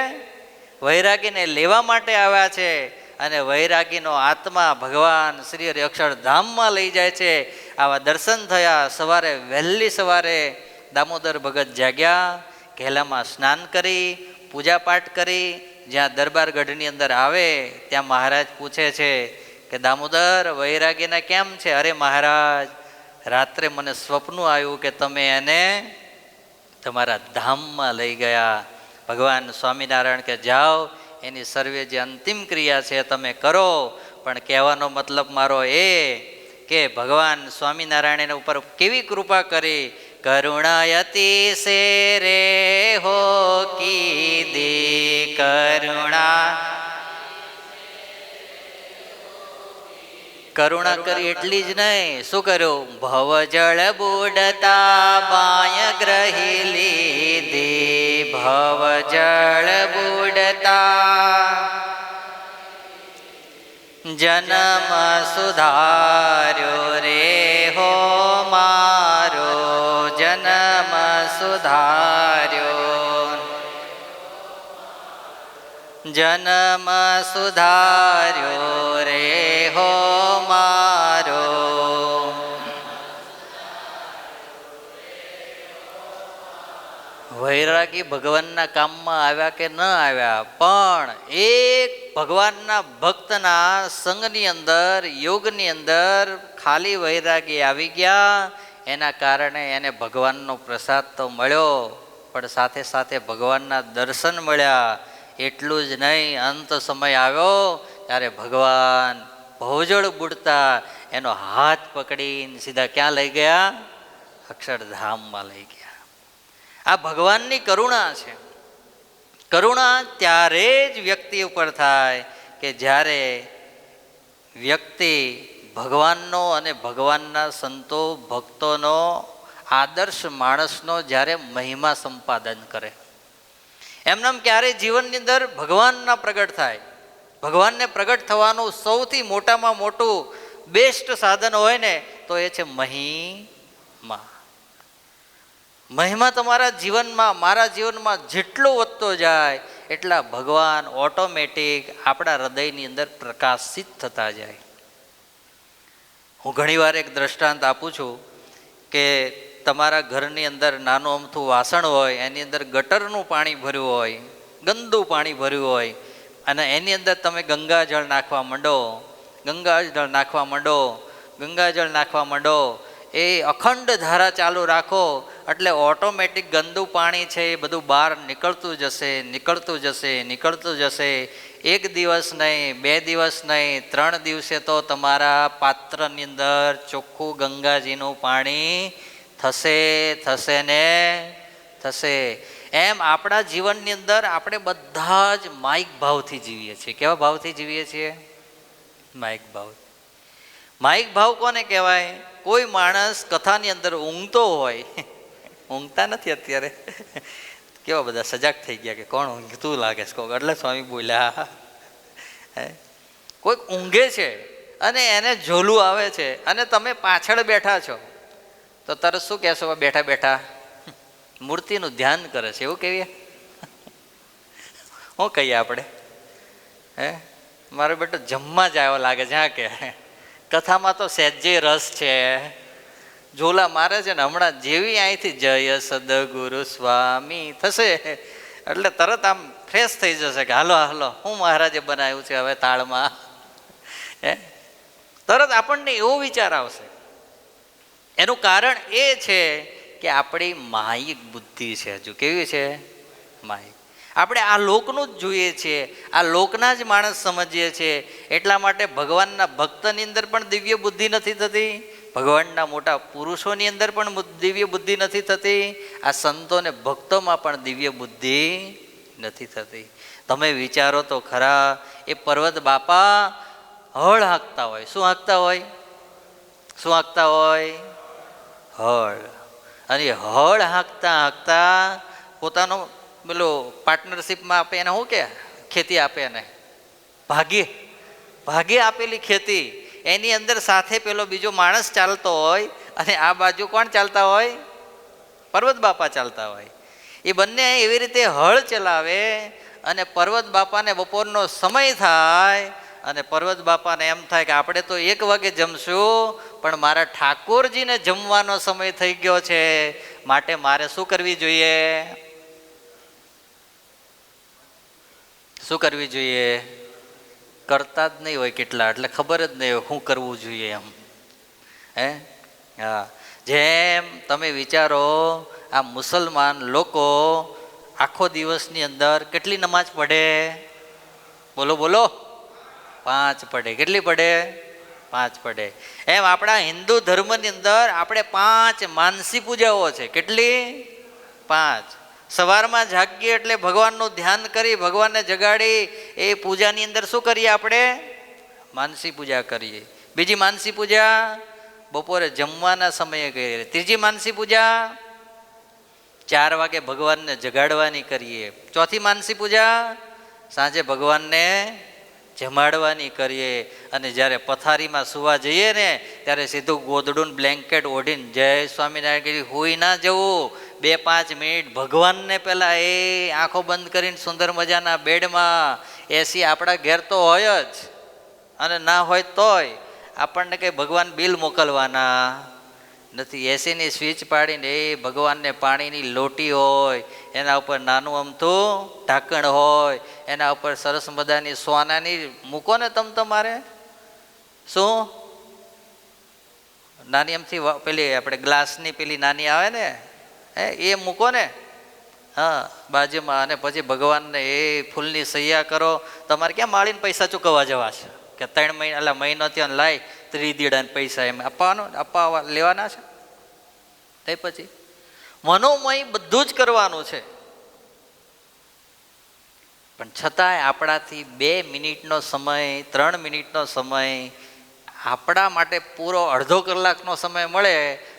વૈરાગીને લેવા માટે આવ્યા છે. અને વૈરાગીનો આત્મા ભગવાન શ્રીહરિ અક્ષરધામમાં લઈ જાય છે. આવા દર્શન થયા. સવારે વહેલી સવારે દામોદર ભગત જાગ્યા, ઘેલામાં સ્નાન કરી, પૂજાપાઠ કરી. જ્યાં દરબારગઢની અંદર આવે ત્યાં મહારાજ પૂછે છે કે દામોદર વૈરાગીને કેમ છે? અરે મહારાજ, રાત્રે મને સ્વપ્ન આવ્યું કે તમે એને તમારા ધામમાં લઈ ગયા. ભગવાન સ્વામિનારાયણ કે જાઓ, એની સર્વે જે અંતિમ ક્રિયા છે તમે કરો. પણ કહેવાનો મતલબ મારો એ કે ભગવાન સ્વામિનારાયણ એના ઉપર કેવી કૃપા કરી. કરુણાયતિ સે રે હો કીધી કરુણા કરી એટલી જ નહીં, શું કર્યું? ભવજળ બુડતા બાય ગ્રહી લીધી. ભવજળ બુડતા જન્મ સુધાર્યો રે હો મારો, જન્મ સુધાર્યો, જન્મ સુધાર્યો રે હો મારો. વૈરાગી ભગવાનના કામમાં આવ્યા કે ન આવ્યા, પણ એક ભગવાનના ભક્તના સંગની અંદર, યોગની અંદર ખાલી વૈરાગી આવી ગયા. એના કારણે એને ભગવાનનો પ્રસાદ તો મળ્યો, પણ સાથે સાથે ભગવાનના દર્શન મળ્યા. એટલું જ નહીં, અંત સમય આવ્યો ત્યારે ભગવાન ભવજળ બુડતા એનો હાથ પકડીને સીધા ક્યાં લઈ ગયા? અક્ષરધામમાં લઈ ગયા. આ ભગવાનની કરુણા છે. કરુણા ત્યારે જ વ્યક્તિ ઉપર થાય કે જ્યારે વ્યક્તિ ભગવાનનો અને ભગવાનના સંતો ભક્તોનો આદર્શ માણસનો જ્યારે મહિમા સંપાદન કરે. એમનામ ક્યારેય જીવનની અંદર ભગવાનના પ્રગટ થાય. ભગવાનને પ્રગટ થવાનું સૌથી મોટામાં મોટું બેસ્ટ સાધન હોય ને તો એ છે મહિમા. મહિમા તમારા જીવનમાં, મારા જીવનમાં જેટલો વધતો જાય એટલા ભગવાન ઓટોમેટિક આપણા હૃદયની અંદર પ્રકાશિત થતા જાય. હું ઘણીવાર એક દ્રષ્ટાંત આપું છું કે તમારા ઘરની અંદર નાનું અમથું વાસણ હોય, એની અંદર ગટરનું પાણી ભર્યું હોય, ગંદુ પાણી ભર્યું હોય, અને એની અંદર તમે ગંગાજળ નાખવા માંડો, ગંગાજળ નાખવા માંડો, ગંગાજળ નાખવા માંડો. એ અખંડ ધારા ચાલુ રાખો એટલે ઓટોમેટિક ગંદુ પાણી છે એ બધું બહાર નીકળતું જશે, નીકળતું જશે, નીકળતું જશે. 1 દિવસ નહીં, 2 દિવસ નહીં, 3 દિવસે તો તમારા પાત્રની અંદર ચોખ્ખું ગંગાજીનું પાણી થશે, થશે ને થશે. એમ આપણા જીવનની અંદર આપણે બધા જ માઇક ભાવથી જીવીએ છીએ. કેવા ભાવથી જીવીએ છીએ? માઇક ભાવ. માઇક ભાવ કોને કહેવાય? કોઈ માણસ કથાની અંદર ઊંઘતો હોય, ઊંઘતા નથી અત્યારે, કેવા બધા સજાગ થઈ ગયા કે કોણ ઊંઘતું લાગે છે, કોક એટલે સ્વામી બોલ્યા. કોઈક ઊંઘે છે અને એને ઝોલું આવે છે અને તમે પાછળ બેઠા છો તો તરત શું કહેશો? બેઠા બેઠા મૂર્તિનું ધ્યાન કરે છે એવું કહીએ? શું કહીએ આપણે? મારો બેટો જમવા જ આવ્યો લાગે છે. હા કે કથામાં તો સહેજે રસ છે, ઝોલા મારે છે ને હમણાં જેવી અહીંથી જય સદગુરુ સ્વામી થશે એટલે તરત આમ ફ્રેશ થઈ જશે કે હાલો હાલો હું મહારાજે બનાવ્યું છે હવે તાળમાં. તરત આપણને એવો વિચાર આવશે. એનું કારણ એ છે કે આપણી માયિક બુદ્ધિ છે. હજુ કેવી છે? માયિક. આપણે આ લોકનું જ જોઈએ છીએ, આ લોકના જ માણસ સમજીએ છીએ. એટલા માટે ભગવાનના ભક્તની અંદર પણ દિવ્ય બુદ્ધિ નથી થતી, ભગવાનના મોટા પુરુષોની અંદર પણ દિવ્ય બુદ્ધિ નથી થતી, આ સંતોને ભક્તોમાં પણ દિવ્ય બુદ્ધિ નથી થતી. તમે વિચારો તો ખરા, એ પર્વત બાપા હળ હાંકતા હોય. શું હાંકતા હોય? શું હાંકતા હોય? હળ. અને હળ હાંકતા હાંકતા પોતાનો પેલો પાર્ટનરશિપમાં આપે એને શું કે ખેતી આપે, એને ભાગે આપેલી ખેતી, એની અંદર સાથે પેલો બીજો માણસ ચાલતો હોય અને આ બાજુ કોણ ચાલતા હોય? પર્વત બાપા ચાલતા હોય. એ બંને એવી રીતે હળ ચલાવે અને પર્વત બાપાને બપોરનો સમય થાય અને પર્વત બાપાને એમ થાય કે આપણે તો 1 વાગે જમશું, પણ મારા ઠાકોરજીને જમવાનો સમય થઈ ગયો છે, માટે મારે શું કરવી જોઈએ? શું કરવી જોઈએ? કરતા જ નહીં હોય કેટલા, એટલે ખબર જ નહીં હોય શું કરવું જોઈએ એમ. હા, જેમ તમે વિચારો, આ મુસલમાન લોકો આખો દિવસની અંદર કેટલી નમાજ પડે? બોલો બોલો. 5 પડે. કેટલી પડે? 5 પડે. એમ આપણા હિન્દુ ધર્મની અંદર આપણે 5 માનસી પૂજાઓ છે. કેટલી? 5. સવારમાં જાગીએ એટલે ભગવાનનું ધ્યાન કરી, ભગવાનને જગાડી, એ પૂજાની અંદર શું કરીએ આપણે? માનસી પૂજા કરીએ. બીજી માનસી પૂજા બપોરે જમવાના સમયે કરીએ. ત્રીજી માનસી પૂજા 4 વાગે ભગવાનને જગાડવાની કરીએ. ચોથી માનસી પૂજા સાંજે ભગવાનને જમાડવાની કરીએ. અને જ્યારે પથારીમાં સુવા જઈએ ને ત્યારે સીધું ગોદડું બ્લેન્કેટ ઓઢીને જય સ્વામિનારાયણ કરી હોઈ ના જવું. 2-5 મિનિટ ભગવાનને પહેલાં એ આંખો બંધ કરીને સુંદર મજાના બેડમાં, એસી આપણા ઘેર તો હોય જ, અને ના હોય તોય આપણને કંઈ ભગવાન બિલ મોકલવાના નથી. એસીની સ્વિચ પાડીને એ ભગવાનને પાણીની લોટી હોય, એના ઉપર નાનું અમથું ઢાંકણ હોય, એના ઉપર સરસ મજાની સોનાની મૂકો ને તમારે શું નાની અમથી પેલી આપણે ગ્લાસની પેલી નાની આવે ને એ મૂકો ને, હા, બાજુમાં. અને પછી ભગવાનને એ ફૂલની સૈયા કરો. તમારે ક્યાં માળીને પૈસા ચૂકવવા જવા છે કે 3 મહિના એટલે મહિનો થયો ને લાય 3 દીડાને પૈસા એમ આપવા લેવાના છે? તે પછી મનોમય બધું જ કરવાનું છે. પણ છતાંય આપણાથી 2 મિનિટનો સમય, 3 મિનિટનો સમય, આપણા માટે પૂરો અડધો કલાકનો સમય મળે,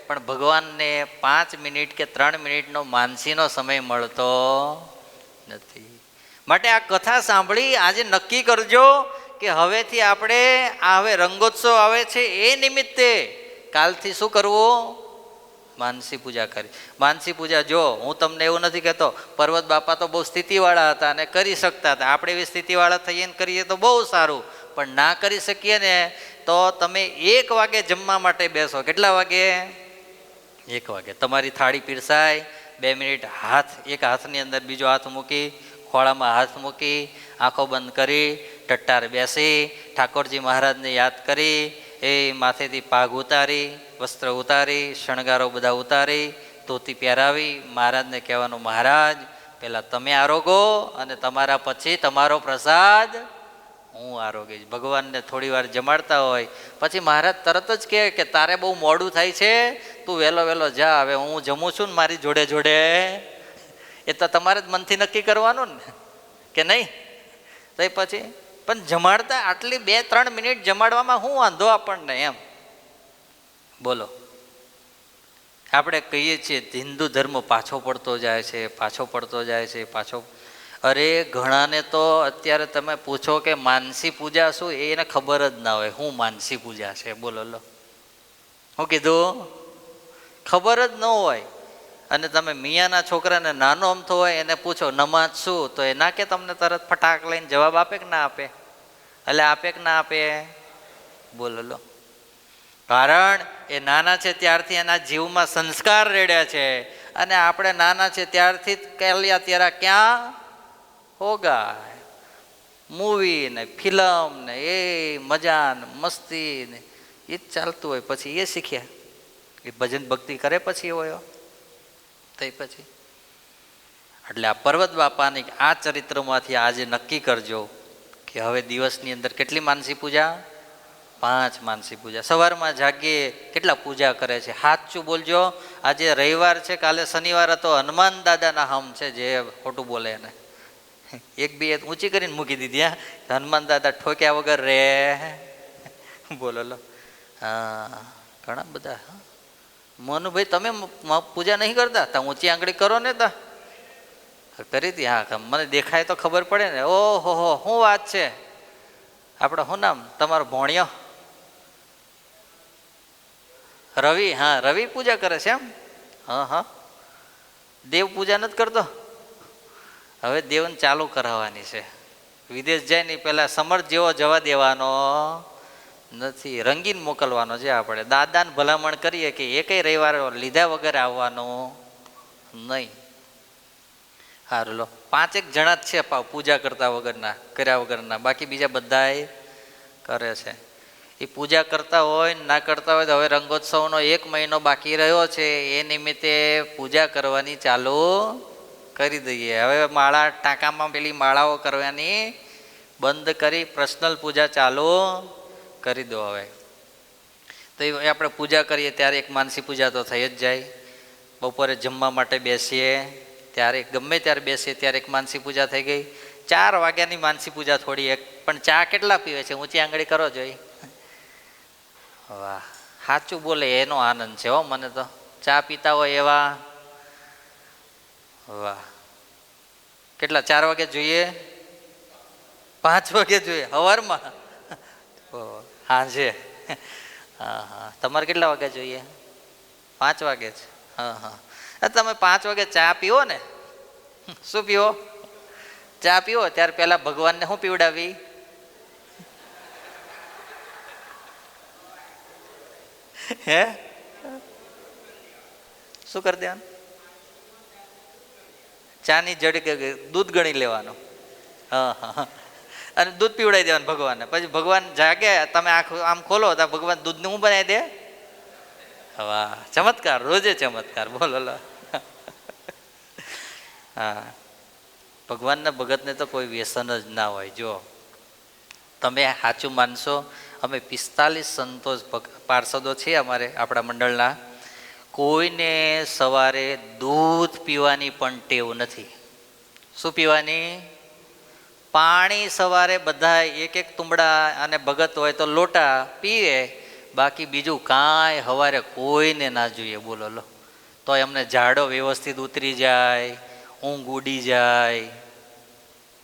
પણ ભગવાનને 5 મિનિટ કે 3 મિનિટનો માનસીનો સમય મળતો નથી. માટે આ કથા સાંભળી આજે નક્કી કરજો કે હવેથી આપણે આ હવે રંગોત્સવ આવે છે એ નિમિત્તે કાલથી શું કરવું? માનસી પૂજા કરી. માનસી પૂજા જો હું તમને એવું નથી કહેતો, પર્વત બાપા તો બહુ સ્થિતિવાળા હતા અને કરી શકતા હતા. આપણે એવી સ્થિતિવાળા થઈએ ને કરીએ તો બહુ સારું, પણ ના કરી શકીએ ને તો તમે 1 વાગે જમવા માટે બેસો. કેટલા વાગે? 1 વાગે. તમારી થાળી પીરસાય, 2 મિનિટ એક હાથની અંદર બીજો હાથ મૂકી, ખોળામાં હાથ મૂકી, આંખો બંધ કરી, ટટ્ટાર બેસી, ઠાકોરજી મહારાજને યાદ કરી, એ માથેથી પાઘ ઉતારી, વસ્ત્ર ઉતારી, શણગારો બધા ઉતારી, ધોતી પહેરાવી, મહારાજને કહેવાનું મહારાજ પહેલાં તમે આરોગો અને તમારા પછી તમારો પ્રસાદ હું આરોગીશ. ભગવાનને થોડી વાર જમાડતા હોય પછી મહારાજ તરત જ કહે કે તારે બહુ મોડું થાય છે, તું વહેલો જા, હવે હું જમું છું ને મારી જોડે જોડે. એ તો તમારે જ મનથી નક્કી કરવાનું ને કે નહીં? તો એ પછી પણ જમાડતા આટલી 2-3 મિનિટ જમાડવામાં શું વાંધો આપણને એમ? બોલો. આપણે કહીએ છીએ હિન્દુ ધર્મ પાછો પડતો જાય છે, પાછો પડતો જાય છે, પાછો. અરે ઘણાને તો અત્યારે તમે પૂછો કે માનસી પૂજા શું, એને ખબર જ ના હોય શું માનસી પૂજા છે. બોલો લો, શું કીધું? ખબર જ ન હોય. અને તમે મિયાના છોકરાને નાનો અમથો હોય એને પૂછો નમાજ શું, તો એ ના કે તમને તરત ફટાક લઈને જવાબ આપે કે ના આપે? એટલે આપે કે ના આપે? બોલો લો. કારણ એ નાના છે ત્યારથી એના જીવમાં સંસ્કાર રેડ્યા છે, અને આપણે નાના છે ત્યારથી કેલિયા ત્યારે ક્યાં હોગા મૂવી ને ફિલ્મ ને એ મજા ને મસ્તી ને એ જ ચાલતું હોય. પછી એ શીખ્યા, એ ભજન ભક્તિ કરે પછી હોય. તો પછી એટલે આ પર્વત બાપાની આ ચરિત્રમાંથી આજે નક્કી કરજો કે હવે દિવસની અંદર કેટલી માનસી પૂજા? 5 માનસી પૂજા. સવારમાં જાગીએ કેટલા પૂજા કરે છે? સાચું બોલજો. આજે રવિવાર છે, કાલે શનિવાર હતો, હનુમાન દાદાના હમ છે જે ખોટું બોલે એને. એક બે ઊંચી કરીને મૂકી દીધી. હા, હનુમાન દાદા ઠોક્યા વગર રે. બોલો લો. હા, ઘણા બધા. મોનુભાઈ તમે પૂજા નહીં કરતા? તા ઊંચી આંગળી કરો ને. તા કરી હતી. હા, મને દેખાય તો ખબર પડે ને. ઓહો હો, શું વાત છે. આપણે શું નામ તમારો? ભોણિયો રવિ. હા, રવિ પૂજા કરે છે એમ? હા હા. દેવ પૂજા નથી કરતો? હવે દેવને ચાલુ કરાવવાની છે. વિદેશ જાય ને પેલા સમર્થ જેવો જવા દેવાનો નથી, રંગીન મોકલવાનો છે. આપણે દાદાને ભલામણ કરીએ કે એકેય રવિવાર લીધા વગર આવવાનું નહીં. સારું લો, 5 જણા જ છે પૂજા કરતા વગરના, કર્યા વગરના. બાકી બીજા બધાય કરે છે. એ પૂજા કરતા હોય ના કરતા હોય તો હવે રંગોત્સવનો 1 મહિનો બાકી રહ્યો છે, એ નિમિત્તે પૂજા કરવાની ચાલુ કરી દઈએ. હવે માળા ટાંકામાં પેલી માળાઓ કરવાની બંધ કરી પર્સનલ પૂજા ચાલુ કરી દો. હવે તો એ આપણે પૂજા કરીએ ત્યારે એક માનસી પૂજા તો થઈ જ જાય. બપોરે જમવા માટે બેસીએ ત્યારે ગમે ત્યારે બેસીએ ત્યારે એક માનસી પૂજા થઈ ગઈ. 4 વાગ્યાની માનસી પૂજા થોડી એક. પણ ચા કેટલા પીવે છે? ઊંચી આંગળી કરો જોઈ. વાહ, સાચું બોલે એનો આનંદ છે હો મને તો. ચા પીતા હોય એવા. વાહ, કેટલા? 4 વાગે જોઈએ? 5 વાગે જોઈએ? સવારમાં? હાંજે? હા હા. તમારે કેટલા વાગે જોઈએ? 5 વાગે જ. હા હા. તમે 5 વાગે ચા પીવો ને? શું પીવો? ચા પીવો ત્યારે પેલા ભગવાનને શું પીવડાવી? હે, શું કરી દેવાનું? ચાની જડી દૂધ ગણી લેવાનું. હા હા. અને દૂધ પીવડાવી દેવાનું ભગવાનને. પછી ભગવાન જાગે, તમે આમ ખોલો તો ભગવાન દૂધને શું બનાવી દે? વાહ, ચમત્કાર, રોજે ચમત્કાર. બોલો લો. હા, ભગવાનના ભગતને તો કોઈ વ્યસન જ ના હોય. જો તમે સાચું માનશો, અમે 45 સંતોષ પાર્ષદો છીએ અમારે આપણા મંડળના. કોઈને સવારે દૂધ પીવાની પણ ટેવ નથી. શું પીવાની? પાણી સવારે બધા એક તુંબડા, અને ભગત હોય તો લોટા પીએ. બાકી બીજું કાંઈ સવારે કોઈને ના જોઈએ. બોલો લો. તો એમને ઝાડો વ્યવસ્થિત ઉતરી જાય, ઊંઘ ઉડી જાય.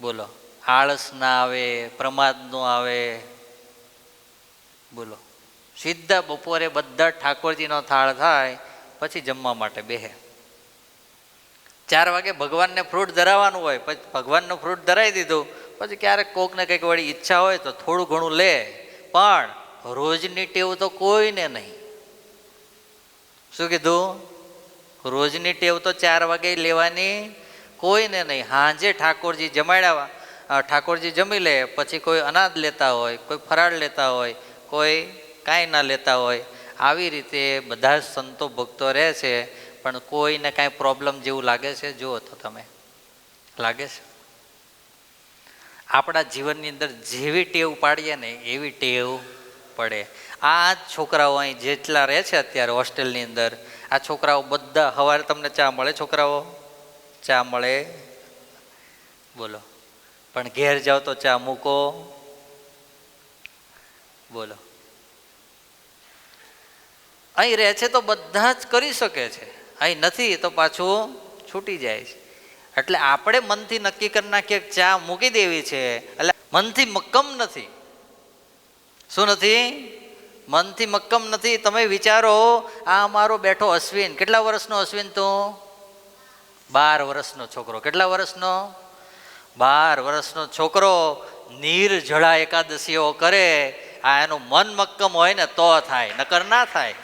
બોલો, આળસ ના આવે, પ્રમાદ ન આવે. બોલો, સીધા બપોરે બધા ઠાકોરજીનો થાળ થાય પછી જમવા માટે બેહે. 4 વાગે ભગવાનને ફ્રૂટ ધરાવવાનું હોય, પછી ભગવાનનું ફ્રૂટ ધરાવી દીધું. પછી ક્યારેક કોકને કંઈક વળી ઈચ્છા હોય તો થોડું ઘણું લે, પણ રોજની ટેવ તો કોઈને નહીં. શું કીધું? રોજની ટેવ તો 4 વાગે લેવાની કોઈને નહીં. હાંજે ઠાકોરજી જમાડ્યા, ઠાકોરજી જમી લે પછી કોઈ અનાજ લેતા હોય, કોઈ ફરાળ લેતા હોય, કોઈ કાંઈ ના લેતા હોય. આવી રીતે બધા જ સંતો ભક્તો રહે છે. પણ કોઈને કાંઈ પ્રોબ્લેમ જેવું લાગે છે? જુઓ તો તમે, લાગે છે? આપણા જીવનની અંદર જેવી ટેવ પાડીએ ને એવી ટેવ પડે. આ છોકરાઓ અહીં જેટલા રહે છે અત્યારે હોસ્ટેલની અંદર, આ છોકરાઓ બધા સવારે તમને ચા મળે? છોકરાઓ ચા મળે? બોલો. પણ ઘેર જાઓ તો ચા મૂકો. બોલો. અહીં રહે છે તો બધા જ કરી શકે છે, અહીં નથી તો પાછું છૂટી જાય છે. એટલે આપણે મનથી નક્કી કરી નાખીએ ચા મૂકી દેવી છે, એટલે મનથી મક્કમ નથી. શું નથી? મનથી મક્કમ નથી. તમે વિચારો, આ અમારો બેઠો અશ્વિન, કેટલા વર્ષનો અશ્વિન? તો 12 વર્ષનો છોકરો. કેટલા વર્ષનો? 12 વર્ષનો છોકરો નિર્જળા એકાદશીઓ કરે. આ એનું મન મક્કમ હોય ને તો થાય, નકર ના થાય.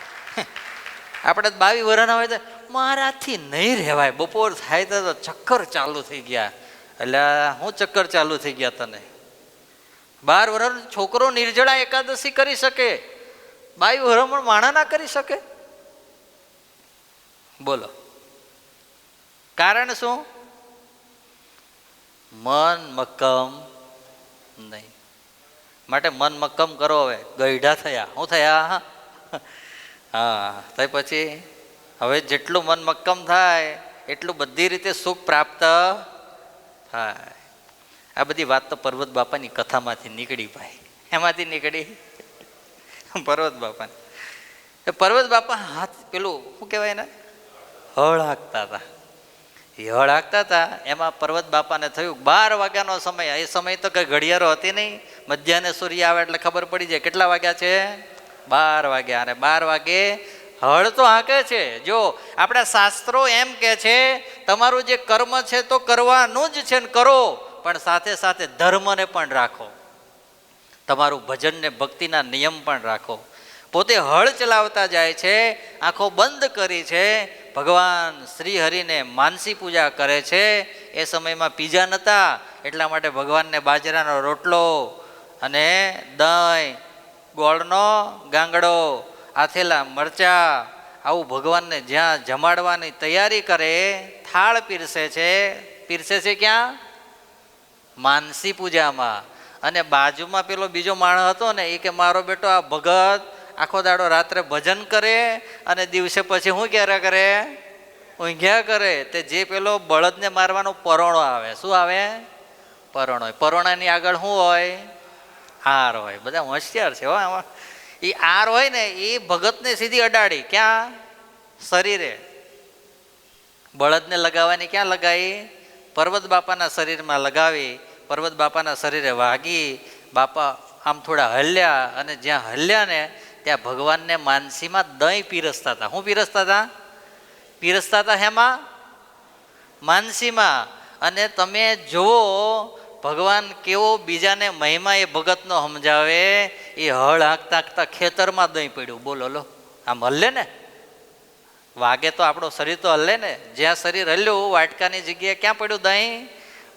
આપણે 22 વર્ષના હોય તો મારાથી નહીં રહેવાય, બપોર થાય તો ચક્કર ચાલુ થઈ ગયા. એટલે હું ચક્કર ચાલુ થઈ ગયા તને? 12 વર્ષનો છોકરો નિર્જળા એકાદશી કરી શકે, 22 વર્ષમાં માણા ના કરી શકે? બોલો, કારણ શું? મન મક્કમ નહીં. માટે મન મક્કમ કરો. હવે ગઈઢા થયા, શું થયા? હા, તો પછી હવે જેટલું મન મક્કમ થાય એટલું બધી રીતે સુખ પ્રાપ્ત થાય. આ બધી વાત તો પર્વત બાપાની કથામાંથી નીકળી ભાઈ. એમાંથી નીકળી પર્વત બાપા. પર્વત બાપા હાથ પેલું શું કહેવાય ને, હળ હાંકતા હતા. એ હળ હાંકતા હતા એમાં પર્વત બાપાને થયું 12 વાગ્યાનો સમય. એ સમય તો કઈ ઘડિયાળો હતી નહીં. મધ્યાહને સૂર્ય આવે એટલે ખબર પડી જાય કેટલા વાગ્યા છે, 12 વાગ્યા. અને 12 વાગે હળ તો હાંકે છે. જો આપણા શાસ્ત્રો એમ કે છે તમારું જે કર્મ છે તો કરવાનું જ છે ને કરો, પણ સાથે સાથે ધર્મને પણ રાખો, તમારું ભજન ને ભક્તિના નિયમ પણ રાખો. પોતે હળ ચલાવતા જાય છે, આંખો બંધ કરી છે, ભગવાન શ્રી હરિને માનસી પૂજા કરે છે. એ સમયમાં પીઝા નહોતા, એટલા માટે ભગવાનને બાજરાનો રોટલો અને દહીં, ગોળનો ગાંગડો, આથેલા મરચા, આવું ભગવાનને જ્યાં જમાડવાની તૈયારી કરે, થાળ પીરસે છે. પીરસે છે ક્યાં? માનસી પૂજામાં. અને બાજુમાં પેલો બીજો માણસ હતો ને, એ કે મારો બેટો આ ભગત આખો દાડો રાત્રે ભજન કરે અને દિવસે પછી શું ક્યારે કરે, ઊંઘ્યા કરે. તે જે પેલો બળદને મારવાનો પરોણો આવે, શું આવે? પરોણો. પરોણાની આગળ શું હોય? હાર હોય. બધા હોશિયાર છે હો આમાં. એ આર હોય ને એ ભગતને સીધી અડાડી ક્યાં? શરીરે. બળદને લગાવવાની ક્યાં લગાવી? પર્વત બાપાના શરીરમાં લગાવી. પર્વત બાપાના શરીરે વાગી. બાપા આમ થોડા હલ્યા અને જ્યાં હલ્યા ને ત્યાં ભગવાનને માનસીમાં દહીં પીરસતા હતા. શું પીરસતા હતા? પીરસતા હતા હેમાં? માનસીમાં. અને તમે જુઓ ભગવાન કેવો બીજાને મહિમા એ ભગતનો સમજાવે. એ હળ હાંકતા હાંકતા ખેતરમાં દહીં પડ્યું. બોલો લો, આમ હલ્લે ને, વાગે તો આપણો શરીર તો હલ્લે ને. જ્યાં શરીર હલ્યું વાટકાની જગ્યાએ ક્યાં પડ્યું દહીં?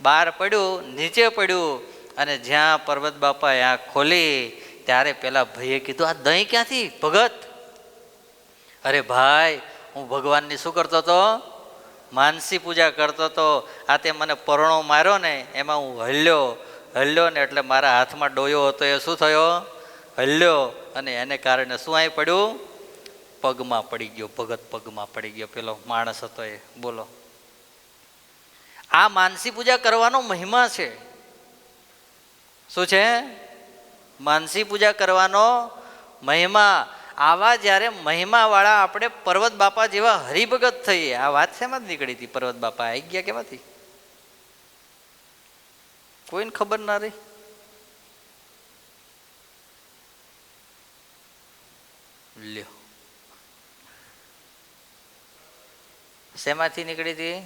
બહાર પડ્યું, નીચે પડ્યું. અને જ્યાં પર્વત બાપાએ આંખ ખોલી ત્યારે પેલા ભાઈએ કીધું આ દહીં ક્યાંથી ભગત? અરે ભાઈ, હું ભગવાનની શું કરતો હતો? માનસી પૂજા કરતો હતો. આ તે મને પરોણો માર્યો ને એમાં હું હલ્યો ને એટલે મારા હાથમાં ડોયો હતો એ શું થયો? હલ્યો. અને એને કારણે શું અહીં પડ્યું? પગમાં પડી ગયો. ભગત પગમાં પડી ગયો. પેલો માણસ હતો એ. બોલો, આ માનસી પૂજા કરવાનો મહિમા છે. શું છે? માનસી પૂજા કરવાનો મહિમા. આવા જ્યારે મહિમાવાળા આપણે પર્વત બાપા જેવા હરિભગત થઈએ. આ વાત શેમાં જ નીકળી હતી? પર્વત બાપા આવી ગયા કેમાંથી? કોઈને ખબર ના રહી. લ્યો, શેમાંથી નીકળી હતી?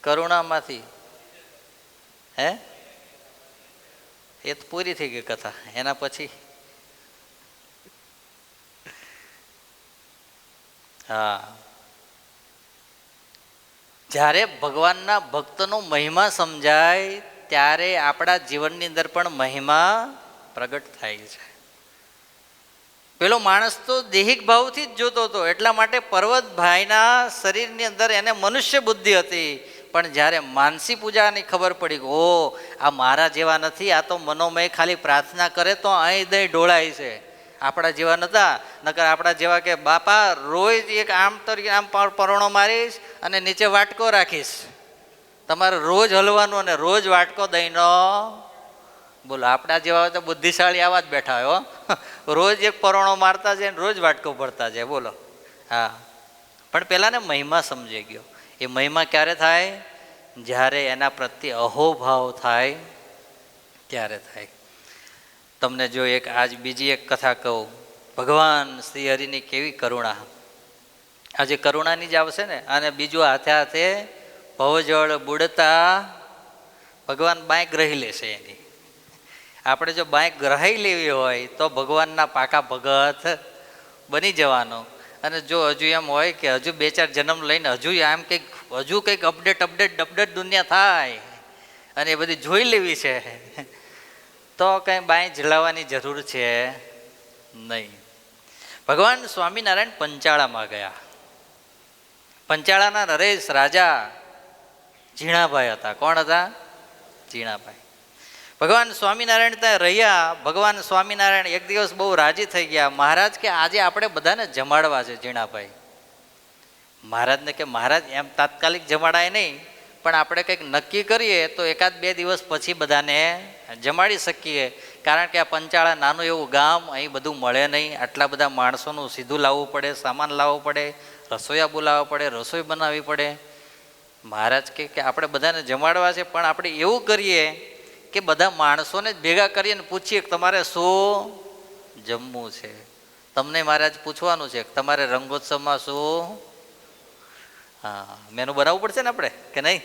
કરુણામાંથી. હે, એ તો પૂરી થઈ ગઈ કથા. એના પછી હા, જ્યારે ભગવાનના ભક્તનો મહિમા સમજાય ત્યારે આપણા જીવનની અંદર પણ મહિમા પ્રગટ થાય છે. પેલો માણસ તો દેહિક ભાવથી જ જોતો હતો, એટલા માટે પર્વતભાઈના શરીરની અંદર એને મનુષ્ય બુદ્ધિ હતી. પણ જ્યારે માનસી પૂજાની ખબર પડી કે ઓ આ મારા જેવા નથી, આ તો મનોમય ખાલી પ્રાર્થના કરે તો અહીં દહીં ઢોળાય છે. આપણા જેવા નહોતા. નકર આપણા જેવા કે બાપા રોજ એક આમ તરીકે આમ પરોણો મારીશ અને નીચે વાટકો રાખીશ, તમારે રોજ હલવાનું અને રોજ વાટકો દહીંનો. બોલો, આપણા જેવા હોય તો બુદ્ધિશાળી આવા જ બેઠા હોય હો. રોજ એક પરોણો મારતા જાય ને રોજ વાટકો ભરતા જાય. બોલો. હા, પણ પેલાને મહિમા સમજાઈ ગયો. એ મહિમા ક્યારે થાય? જ્યારે એના પ્રત્યે અહોભાવ થાય ત્યારે થાય. તમને જો એક આજ બીજી એક કથા કહું. ભગવાન શ્રી હરિની કેવી કરુણા. આજે કરુણાની જ આવશે ને. અને બીજું હાથે હાથે ભવજળ બુડતા ભગવાન બાંય ગ્રહી લેશે એની. આપણે જો બાંય ગ્રહી લેવી હોય તો ભગવાનના પાકા ભગત બની જવાનો. અને જો હજુ એમ હોય કે હજુ 2-4 જન્મ લઈને હજુ કંઈક અપડેટ દુનિયા થાય અને એ બધી જોઈ લેવી છે તો કંઈ બાંય ઝલાવવાની જરૂર છે નહીં. ભગવાન સ્વામિનારાયણ પંચાળામાં ગયા. પંચાળાના નરેશ રાજા ઝીણાભાઈ હતા. કોણ હતા? ઝીણાભાઈ. ભગવાન સ્વામિનારાયણ ત્યાં રહ્યા. ભગવાન સ્વામિનારાયણ એક દિવસ બહુ રાજી થઈ ગયા. મહારાજ કે આજે આપણે બધાને જમાડવા છે. ઝીણાભાઈ મહારાજને કે મહારાજ એમ તાત્કાલિક જમાડાય નહીં, પણ આપણે કંઈક નક્કી કરીએ તો 1-2 દિવસ પછી બધાને જમાડી શકીએ. કારણ કે આ પંચાળા નાનું એવું ગામ, અહીં બધું મળે નહીં. આટલા બધા માણસોનું સીધું લાવવું પડે, સામાન લાવવો પડે, રસોઈયા બોલાવવા પડે, રસોઈ બનાવવી પડે. મહારાજ કે આપણે બધાને જમાડવા છે, પણ આપણે એવું કરીએ કે બધા માણસોને જ ભેગા કરીએ ને પૂછીએ કે તમારે શું જમવું છે. તમને મહારાજ પૂછવાનું છે કે તમારે રંગોત્સવમાં શું. હા, મેનુ બનાવવું પડશે ને આપણે કે નહીં?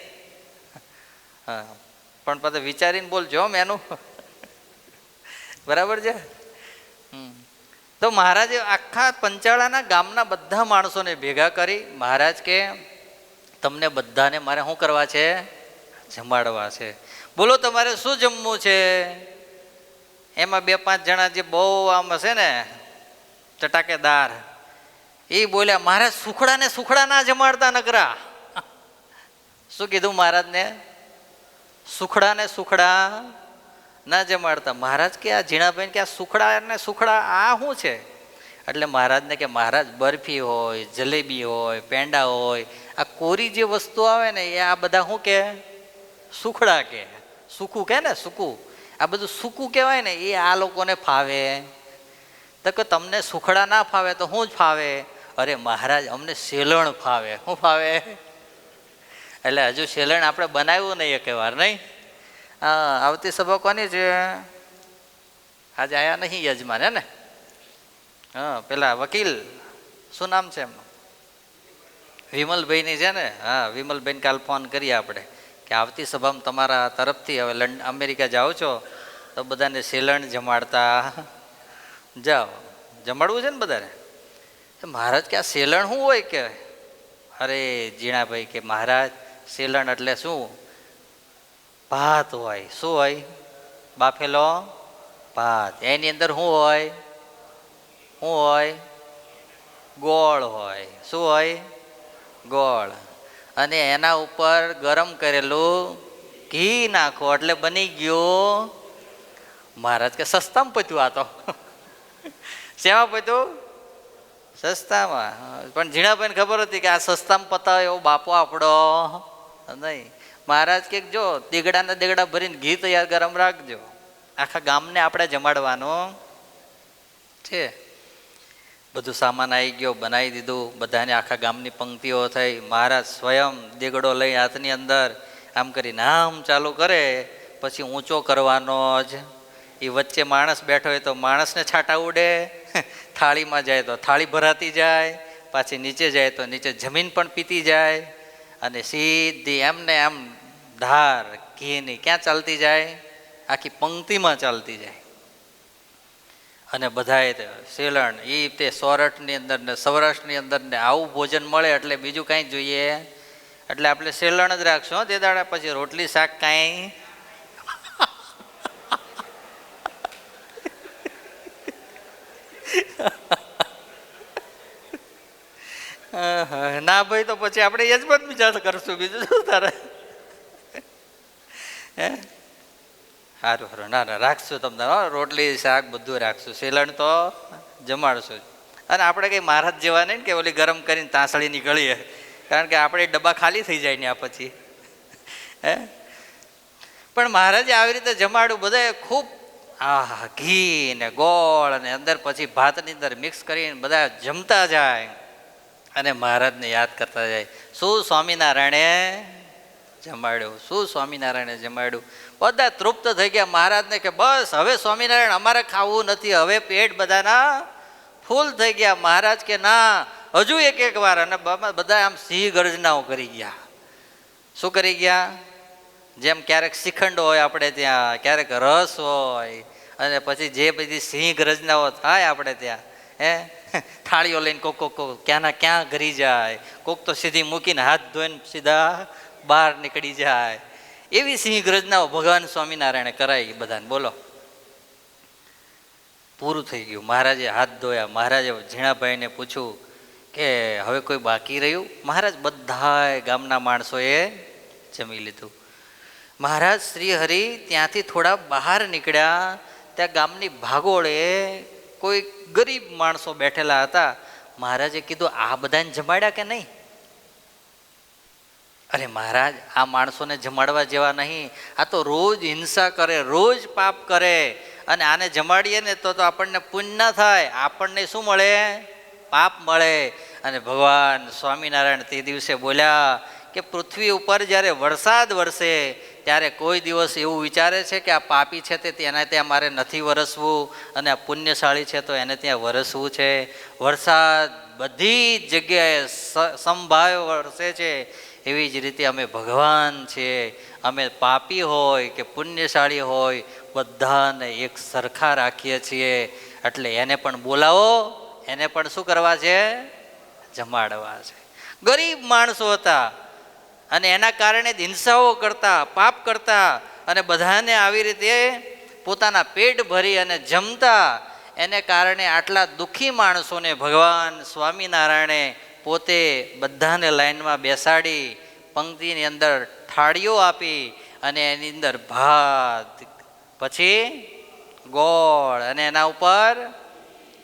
હા, પણ પાછું વિચારીને બોલજો મેનુ. બરાબર છે. તો મહારાજે આખા પંચાળાના ગામના બધા માણસોને ભેગા કરી. મહારાજ કે તમને બધાને મારે શું કરવા છે? જમાડવા છે. બોલો તમારે શું જમવું છે? એમાં 2-5 જણા જે બહુ આમ હશે ને ચટાકેદાર, એ બોલ્યા મહારાજ સુખડા ને સુખડા ના જમાડતા નકરા. શું કીધું મહારાજને? સુખડા ને સુખડા ના જમાડતા. મહારાજ કે આ ઝીણાભાઈ કે આ સુખડા ને સુખડા આ શું છે? એટલે મહારાજને કે મહારાજ બરફી હોય, જલેબી હોય, પેંડા હોય, આ કોરી જે વસ્તુ આવે ને એ આ બધા શું કે? સુખડા કે. સૂકું કે ને સૂકું, આ બધું સૂકું કહેવાય ને એ આ લોકોને ફાવે. તો કે તમને સુખડા ના ફાવે તો શું જ ફાવે? અરે મહારાજ અમને સેલણ ફાવે. શું ફાવે? એટલે હજુ સેલણ આપણે બનાવ્યું નહીં એક વાર નહીં. હા, આવતી સભા કોની છે? આજે આયા નહીં યજમાન હે ને? હા, પેલા વકીલ શું નામ છે એમનું? વિમલભાઈની છે ને? હા, વિમલભાઈને કાલ ફોન કરીએ આપણે કે આવતી સભામાં તમારા તરફથી હવે અમેરિકા જાઓ છો તો બધાને સેલણ જમાડતા જાઓ. જમાડવું છે ને બધાને. મહારાજ કે આ સેલણ શું હોય કે? અરે ઝીણાભાઈ કે મહારાજ સેલણ એટલે શું? ભાત હોય. શું હોય? બાફેલો ભાત. એની અંદર શું હોય? શું હોય? ગોળ હોય. શું હોય? ગોળ. અને એના ઉપર ગરમ કરેલું ઘી નાખો એટલે બની ગયું. મહારાજ કે સસ્તામાં પત્યું આ તો. શેમાં પત્યું? સસ્તામાં. પણ ઝીણાભાઈને ખબર હતી કે આ સસ્તામાં પતાવે એવો બાપો આપણો નહીં. મહારાજ કે જો દેગડાના દેગડા ભરીને ઘી તૈયાર ગરમ રાખજો. આખા ગામને આપણે જમાડવાનું છે. બધું સામાન આવી ગયો, બનાવી દીધું. બધાને આખા ગામની પંક્તિઓ થઈ. મહારાજ સ્વયં દેગડો લઈ હાથની અંદર આમ કરી નામ ચાલુ કરે, પછી ઊંચો કરવાનો જ. એ વચ્ચે માણસ બેઠો હોય તો માણસને છાંટા ઉડે, થાળીમાં જાય તો થાળી ભરાતી જાય, પાછી નીચે જાય તો નીચે જમીન પણ પીતી જાય. અને સીધી એમને એમ ધાર ઘીની ક્યાં ચાલતી જાય? આખી પંક્તિમાં ચાલતી જાય. અને બધાએ સેલણ એ તે સોરઠની અંદર ને સૌરાષ્ટ્રની અંદર ને આવું ભોજન મળે એટલે બીજું કાંઈ જોઈએ. એટલે આપણે સેલણ જ રાખશું તે દાડા. પછી રોટલી શાક કાંઈ ના ભાઈ તો પછી આપણે યજમાન બીજા કરશું. બીજું શું તારે? હે સારું સારું. ના ના રાખશું તમને. રોટલી શાક બધું રાખશું. સેલણ તો જમાડશું. અને આપણે કંઈ મહારાજ જેવા નહીં કે ઓલી ગરમ કરીને તાંસળી નીકળીએ, કારણ કે આપણે ડબ્બા ખાલી થઈ જાય ને આ પછી. હે પણ મહારાજે આવી રીતે જમાડ્યું. બધાએ ખૂબ આ ઘી ને ગોળ અને અંદર પછી ભાતની અંદર મિક્સ કરીને બધા જમતા જાય અને મહારાજને યાદ કરતા જાય. શું સ્વામિનારાયણે જમાડ્યું, શું સ્વામિનારાયણે જમાડ્યું. બધા તૃપ્ત થઈ ગયા. મહારાજને કે બસ હવે સ્વામિનારાયણ અમારે ખાવું નથી, હવે પેટ બધાના ફૂલ થઈ ગયા. મહારાજ કે ના હજુ એક વાર. અને બધા આમ સિંહ ગર્જનાઓ કરી ગયા. શું કરી ગયા? જેમ ક્યારેક શ્રીખંડ હોય આપણે ત્યાં, ક્યારેક રસ હોય, અને પછી જે બધી સિંહ ગર્જનાઓ થાય આપણે ત્યાં. હે થાળીઓ લઈને કોક ક્યાંના ક્યાં ઘરી જાય, કોક તો સીધી મૂકીને હાથ ધોઈને સીધા બહાર નીકળી જાય. એવી સિંહ ગર્જનાઓ ભગવાન સ્વામિનારાયણે કરાવી બધાને. બોલો, પૂરું થઈ ગયું. મહારાજે હાથ ધોયા. મહારાજે ઝીણાભાઈને પૂછ્યું કે હવે કોઈ બાકી રહ્યું? મહારાજ બધાય ગામના માણસોએ જમી લીધું. મહારાજ શ્રી હરિ ત્યાંથી થોડા બહાર નીકળ્યા. ત્યાં ગામની ભાગોળે કોઈ ગરીબ માણસો બેઠેલા હતા. મહારાજે કીધું, આ બધાને જમાડ્યા કે નહીં? અરે મહારાજ, આ માણસોને જમાડવા જેવા નહીં. આ તો રોજ હિંસા કરે, રોજ પાપ કરે, અને આને જમાડીએ ને તો આપણને પુણ્ય ના થાય, આપણને શું મળે? પાપ મળે. અને ભગવાન સ્વામિનારાયણ તે દિવસે બોલ્યા કે પૃથ્વી ઉપર જ્યારે વરસાદ વરસે ત્યારે કોઈ દિવસ એવું વિચારે છે કે આ પાપી છે તે એના ત્યાં મારે નથી વરસવું, અને આ પુણ્યશાળી છે તો એને ત્યાં વરસવું છે. વરસાદ બધી જ જગ્યાએ સમભાવ વરસે છે. એવી જ રીતે અમે ભગવાન છીએ. અમે પાપી હોય કે પુણ્યશાળી હોય, બધાને એક સરખા રાખીએ છીએ. એટલે એને પણ બોલાવો, એને પણ શું કરવા છે? જમાડવા છે. ગરીબ માણસો હતા અને એના કારણે હિંસાઓ કરતા, પાપ કરતા, અને બધાને આવી રીતે પોતાના પેટ ભરી અને જમતા. એને કારણે આટલા દુઃખી માણસોને ભગવાન સ્વામિનારાયણે પોતે બધાને લાઈનમાં બેસાડી પંક્તિની અંદર થાળીઓ આપી, અને એની અંદર ભાત, પછી ગોળ, અને એના ઉપર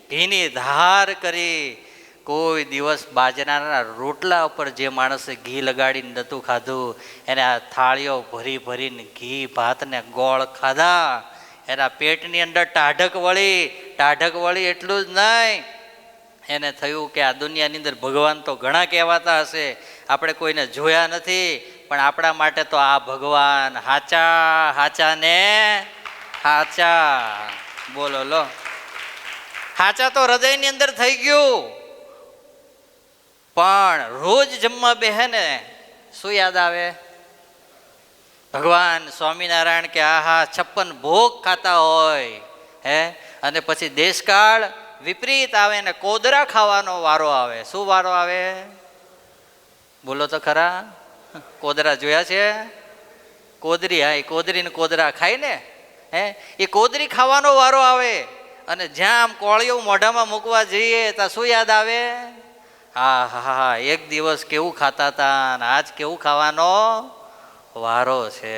ઘીની ધાર કરી. કોઈ દિવસ બાજરાના રોટલા ઉપર જે માણસે ઘી લગાડીને નહોતું ખાધું, એને આ થાળીઓ ભરી ભરીને ઘી, ભાત ને ગોળ ખાધા. એના પેટની અંદર ટાઢક વળી. એટલું જ નહીં, એને થયું કે આ દુનિયાની અંદર ભગવાન તો ઘણા કહેવાતા હશે, આપણે કોઈને જોયા નથી, પણ આપણા માટે તો આ ભગવાન હાચા ને હાચા. બોલો લો, હાચા તો હૃદયની અંદર થઈ ગયું. પણ રોજ જમવા બેહે ને શું યાદ આવે? ભગવાન સ્વામિનારાયણ કે આહા 56 ભોગ ખાતા હોય હે, અને પછી દેશકાળ વિપરીત આવે ને કોદરા ખાવાનો વારો આવે. શું વારો આવે? બોલો તો ખરા. કોદરા જોયા છે? કોદરી, હા, એ કોદરીને કોદરા ખાય ને, હે, એ કોદરી ખાવાનો વારો આવે. અને જ્યાં આમ કોળિયું મોઢામાં મૂકવા જઈએ ત્યાં શું યાદ આવે? હા, એક દિવસ કેવું ખાતા હતા અને આજ કેવું ખાવાનો વારો છે.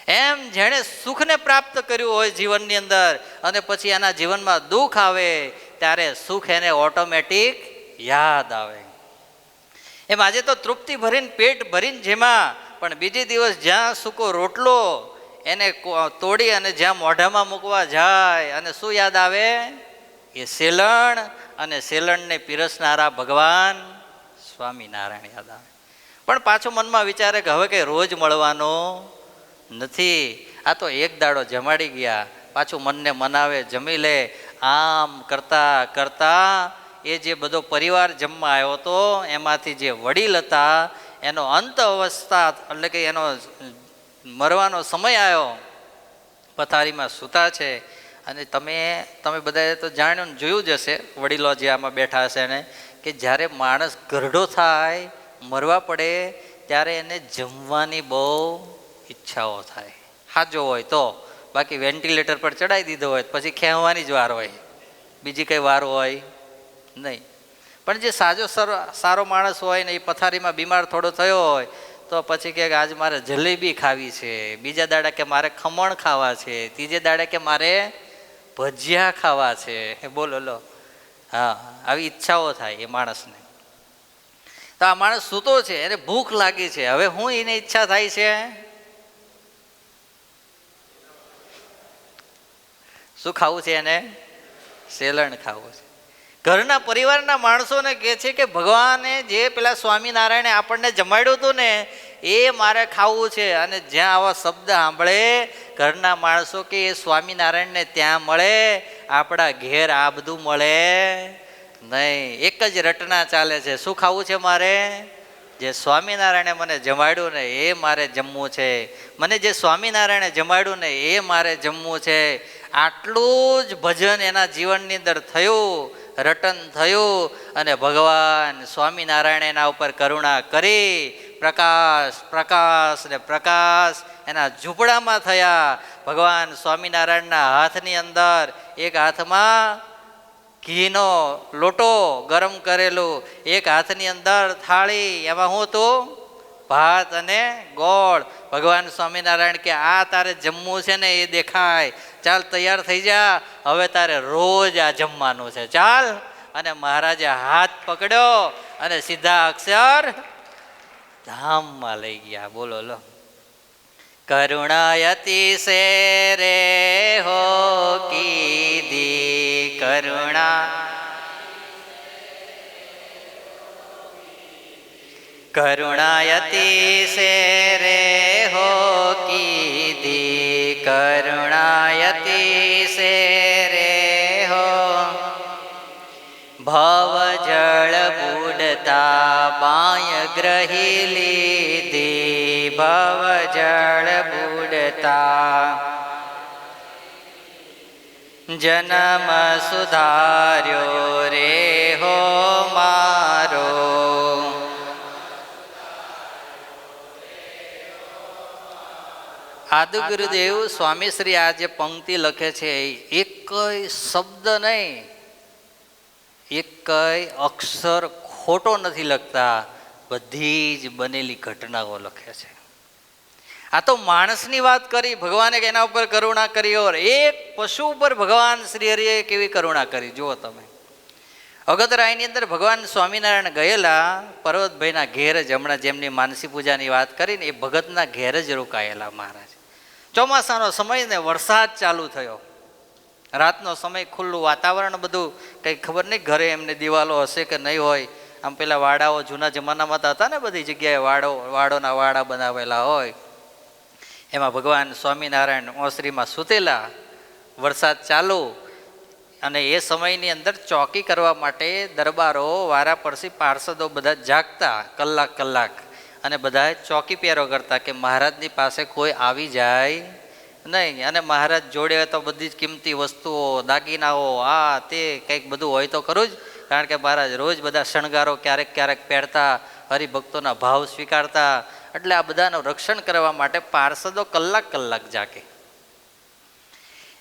એમ જેણે સુખને પ્રાપ્ત કર્યું હોય જીવનની અંદર, અને પછી એના જીવનમાં દુઃખ આવે ત્યારે સુખ એને ઓટોમેટિક યાદ આવે. એમ આજે તો તૃપ્તિ ભરીને, પેટ ભરીને જેમાં, પણ બીજી દિવસ જ્યાં સૂકો રોટલો એને તોડી અને જ્યાં મોઢામાં મૂકવા જાય, અને શું યાદ આવે? એ સેલણ, અને સેલણને પીરસનારા ભગવાન સ્વામિનારાયણ યાદ આવે. પણ પાછું મનમાં વિચારે કે હવે કંઈ રોજ મળવાનો નથી, આ તો એક દાડો જમાડી ગયા, પાછું મનને મનાવે, જમી લે. આમ કરતા કરતા એ જે બધો પરિવાર જમવા આવ્યો હતો એમાંથી જે વડીલ હતા એનો અંત અવસ્થા, એટલે કે એનો મરવાનો સમય આવ્યો. પથારીમાં સૂતા છે. અને તમે બધાએ તો જાણ્યું ને જોયું જ હશે, વડીલો જે આમાં બેઠા હશે ને, કે જ્યારે માણસ ઘરડો થાય, મરવા પડે, ત્યારે એને જમવાની બહુ ઈચ્છાઓ થાય. સાજો હોય તો, બાકી વેન્ટિલેટર પર ચડાવી દીધો હોય પછી ખેંચવાની જ વાર હોય, બીજી કંઈ વાર હોય નહીં. પણ જે સારો માણસ હોય ને, એ પથારીમાં બીમાર થોડો થયો હોય તો પછી કે આજ મારે જલેબી ખાવી છે, બીજા દાડા કે મારે ખમણ ખાવા છે, ત્રીજે દાડે કે મારે ભજીયા ખાવા છે. બોલો લો, હા, આવી ઈચ્છાઓ થાય એ માણસને. તો આ માણસ સૂતો છે, એને ભૂખ લાગી છે. હવે હું એને ઈચ્છા થાય છે, શું ખાવું છે? એને સેલણ ખાવું છે. ઘરના પરિવારના માણસોને કહે છે કે ભગવાને જે પેલા સ્વામિનારાયણે આપણને જમાડ્યું હતું ને એ મારે ખાવું છે. અને જ્યાં આવા શબ્દ સાંભળે ઘરના માણસો કે એ સ્વામિનારાયણને ત્યાં મળે, આપણા ઘેર આ બધું મળે નહીં. એક જ રટના ચાલે છે, શું ખાવું છે મારે? જે સ્વામિનારાયણે મને જમાડ્યું ને એ મારે જમવું છે, મને જે સ્વામિનારાયણે જમાડ્યું ને એ મારે જમવું છે. આટલું જ ભજન એના જીવનની અંદર થયું, રટન થયું, અને ભગવાન સ્વામિનારાયણ એના ઉપર કરુણા કરી પ્રકાશ ને પ્રકાશ એના ઝૂંપડામાં થયા. ભગવાન સ્વામિનારાયણના હાથની અંદર એક હાથમાં ઘીનો લોટો ગરમ કરેલું, એક હાથની અંદર થાળી, એમાં શું હતું? ભાત અને ગોળ. ભગવાન સ્વામિનારાયણ કે આ તારે જમવું છે ને એ દેખાય, ચાલ તૈયાર થઈ જા, હવે તારે રોજ આ જમવાનું છે, ચાલ. અને મહારાજે હાથ પકડ્યો અને સીધા અક્ષર ધામમાં લઈ ગયા. બોલો લો. કરુણાયતિ સે રે હો કીધી કરુણા, કરુણાયતિ સે રે હો કીધી કરુણાયતિ સે રે હો. ભવ જળ બુડતા બાય ગ્રહી લીધી, ભવ જળ બુડતા જન્મ સુધાર્યો રે હો મારો. આદિ ગુરુદેવ સ્વામી શ્રી આ જે પંક્તિ લખે છે એક શબ્દ નહીં, એક અક્ષર ખોટો નથી લખતા, બધી જ બનેલી ઘટનાઓ લખે છે. આ તો માણસની વાત કરી, ભગવાને એના ઉપર કરુણા કરી, ઓર એક પશુ ઉપર ભગવાન શ્રી હરિએ કેવી કરુણા કરી જુઓ તમે. અગતરાયની અંદર ભગવાન સ્વામિનારાયણ ગયેલા પર્વતભાઈના ઘેર જ, હમણાં જેમની માનસી પૂજાની વાત કરીને એ ભગતના ઘેર જ રોકાયેલા મહારાજ. ચોમાસાનો સમય ને વરસાદ ચાલુ થયો, રાતનો સમય, ખુલ્લું વાતાવરણ, બધું કંઈ ખબર નહીં ઘરે એમને દિવાલો હશે કે નહીં હોય. આમ પેલા વાડાઓ જૂના જમાનામાં હતા ને, બધી જગ્યાએ વાડોના વાડા બનાવેલા હોય. એમાં ભગવાન સ્વામિનારાયણ ઓસરીમાં સૂતેલા, વરસાદ ચાલુ. અને એ સમયની અંદર ચોકી કરવા માટે દરબારો, વારાપરસી પાર્ષદો બધા જાગતા કલાક કલાક, અને બધા ચોકી પહેરો કરતા કે મહારાજની પાસે કોઈ આવી જાય નહીં. અને મહારાજ જોડે તો બધી જ કિંમતી વસ્તુઓ, દાગીનાઓ, આ તે કંઈક બધું હોય તો ખરું જ, કારણ કે મહારાજ રોજ બધા શણગારો ક્યારેક ક્યારેક પહેરતા, હરિભક્તોના ભાવ સ્વીકારતા. એટલે આ બધાનું રક્ષણ કરવા માટે પાર્ષદો કલાક કલાક જાગે.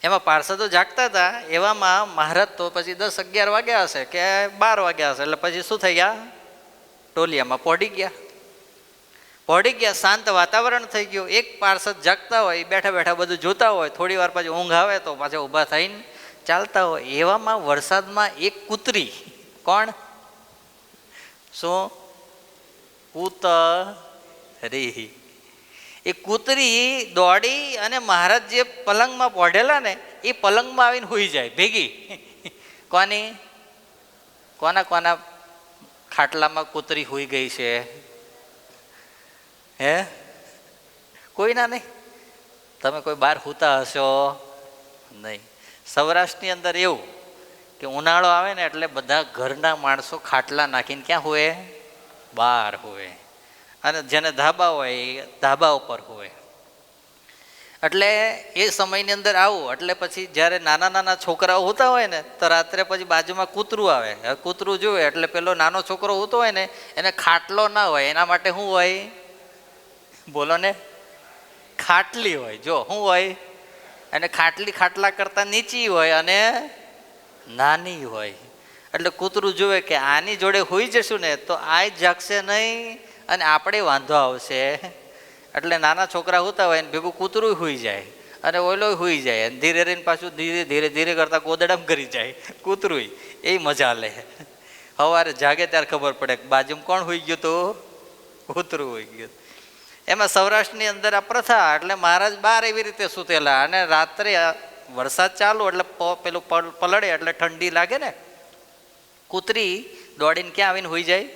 એમાં પાર્ષદો જાગતા હતા, એવામાં મહારાજ તો પછી 10-11 વાગ્યા હશે કે 12 વાગ્યા હશે, એટલે પછી શું થઈ ગયા, ટોલિયામાં પહોંચી ગયા. શાંત વાતાવરણ થઈ ગયું. એક પાર્ષદ જાગતા હોય, બેઠા બેઠા બધું જોતા હોય, થોડી વાર પછી ઊંઘ આવે તો પાછા ઊભા થઈને ચાલતા હોય. એવામાં વરસાદમાં એક કૂતરી, કોણ, શું, કૂતરી, એ કૂતરી દોડી અને મહારાજ જે પલંગમાં પોઢેલા ને એ પલંગમાં આવીને સૂઈ જાય ભેગી. કોની, કોના ખાટલામાં કૂતરી સૂઈ ગઈ છે? હે, કોઈના નહીં? તમે કોઈ બહાર સૂતા હશો નહીં. સૌરાષ્ટ્રની અંદર એવું કે ઉનાળો આવે ને એટલે બધા ઘરના માણસો ખાટલા નાખીને ક્યાં સૂવે? બહાર સૂવે. અને જેને ધાબા હોય એ ધાબા ઉપર હોય. એટલે એ સમયની અંદર આવું, એટલે પછી જ્યારે નાના નાના છોકરાઓ સૂતા હોય ને તો રાત્રે પછી બાજુમાં કૂતરું આવે. હવે કૂતરું જોવે એટલે પેલો નાનો છોકરો સૂતો હોય ને એને ખાટલો ના હોય, એના માટે શું હોય, બોલો ને, ખાટલી હોય. જો શું હોય, અને ખાટલી ખાટલા કરતાં નીચી હોય અને નાની હોય. એટલે કૂતરું જોવે કે આની જોડે સૂઈ જશું ને તો આ જ જાગશે નહીં અને આપણે વાંધો આવશે. એટલે નાના છોકરા સૂતા હોય ને ભેગું કૂતરું સૂઈ જાય અને ઓલો સૂઈ જાય, અને ધીરે રહીને પાછું ધીરે ધીરે કરતાં ગોદડામ કરી જાય કૂતરું. એ મજા લે. સવારે જાગે ત્યારે ખબર પડે કે બાજુમાં કોણ સૂઈ ગયું તો કૂતરું સૂઈ ગયું. એમાં સૌરાષ્ટ્રની અંદર આ પ્રથા, એટલે મહારાજ બહાર એવી રીતે સૂતેલા. અને રાત્રે વરસાદ ચાલુ એટલે પેલું પલળે એટલે ઠંડી લાગે ને, કૂતરી દોડીને ક્યાં આવીને સૂઈ જાય?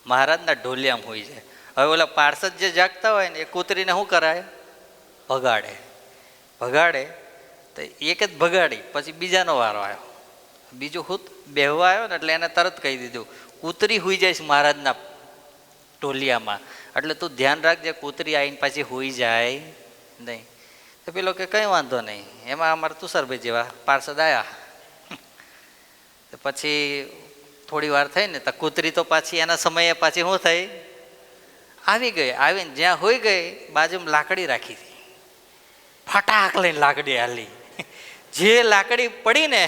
મહારાજના ઢોલિયામાં સૂઈ જાય. હવે ઓલા પાર્ષદ જે જાગતા હોય ને એ કૂતરીને શું કરાય? ભગાડે. તો એક જ ભગાડી, પછી બીજાનો વારો આવ્યો, બીજું ખુદ બેહવા આવ્યો ને એટલે એને તરત કહી દીધું કૂતરી સૂઈ જાય છે મહારાજના ઢોલિયામાં, એટલે તું ધ્યાન રાખજે કૂતરી આવીને પાછી સૂઈ જાય નહીં. તો પેલો કે કંઈ વાંધો નહીં. એમાં અમારે તુષારભાઈ જેવા પાર્ષદ આવ્યા. પછી થોડી વાર થઈ ને તો કૂતરી તો પાછી એના સમયે પાછી શું થઈ? આવી ગઈ. આવીને જ્યાં હોઈ ગઈ બાજુમાં લાકડી રાખી હતી, ફટાક લઈને લાકડી હાલી. જે લાકડી પડી ને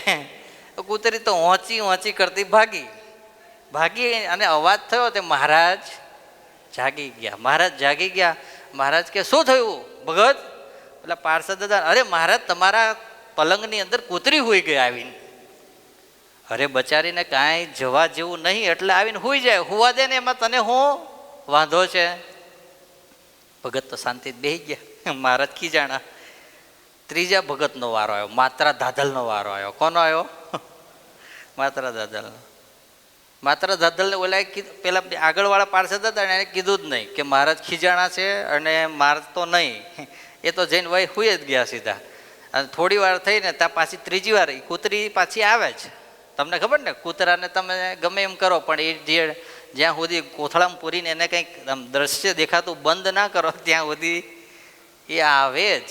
તો કૂતરી તો ઊંચી કરતી ભાગી અને અવાજ થયો તે મહારાજ જાગી ગયા. મહારાજ જાગી ગયા. મહારાજ કે શું થયું ભગત? એટલે પાર્ષદ હતા, અરે મહારાજ તમારા પલંગની અંદર કૂતરી હુઈ ગઈ આવીને. અરે બચારીને કાંઈ જવા જેવું નહીં એટલે આવીને હુઈ જાય, હુવા દે ને, એમાં તને શું વાંધો છે? ભગત તો શાંતિ બેસી ગયા. મહારાજ ખીજાણા. ત્રીજા ભગતનો વારો આવ્યો, માત્રા ધાધલનો વારો આવ્યો. કોનો આવ્યો? માત્રા ધાધલનો. માત્રા ધાધલને ઓલા કીધું, પેલા આગળવાળા પાર્ષદ હતા એને કીધું જ નહીં કે મહારાજ ખીજાણા છે અને મારતો નહીં. એ તો જઈને વહી હુઈ જ ગયા સીધા. અને થોડી વાર થઈને ત્યાં પાછી ત્રીજી વાર કૂતરી પાછી આવે જ. તમને ખબર ને, કૂતરાને તમે ગમે એમ કરો પણ એ જ્યાં સુધી કોથળામાં પૂરીને એને કંઈક દ્રશ્ય દેખાતું બંધ ના કરો ત્યાં સુધી એ આવે જ.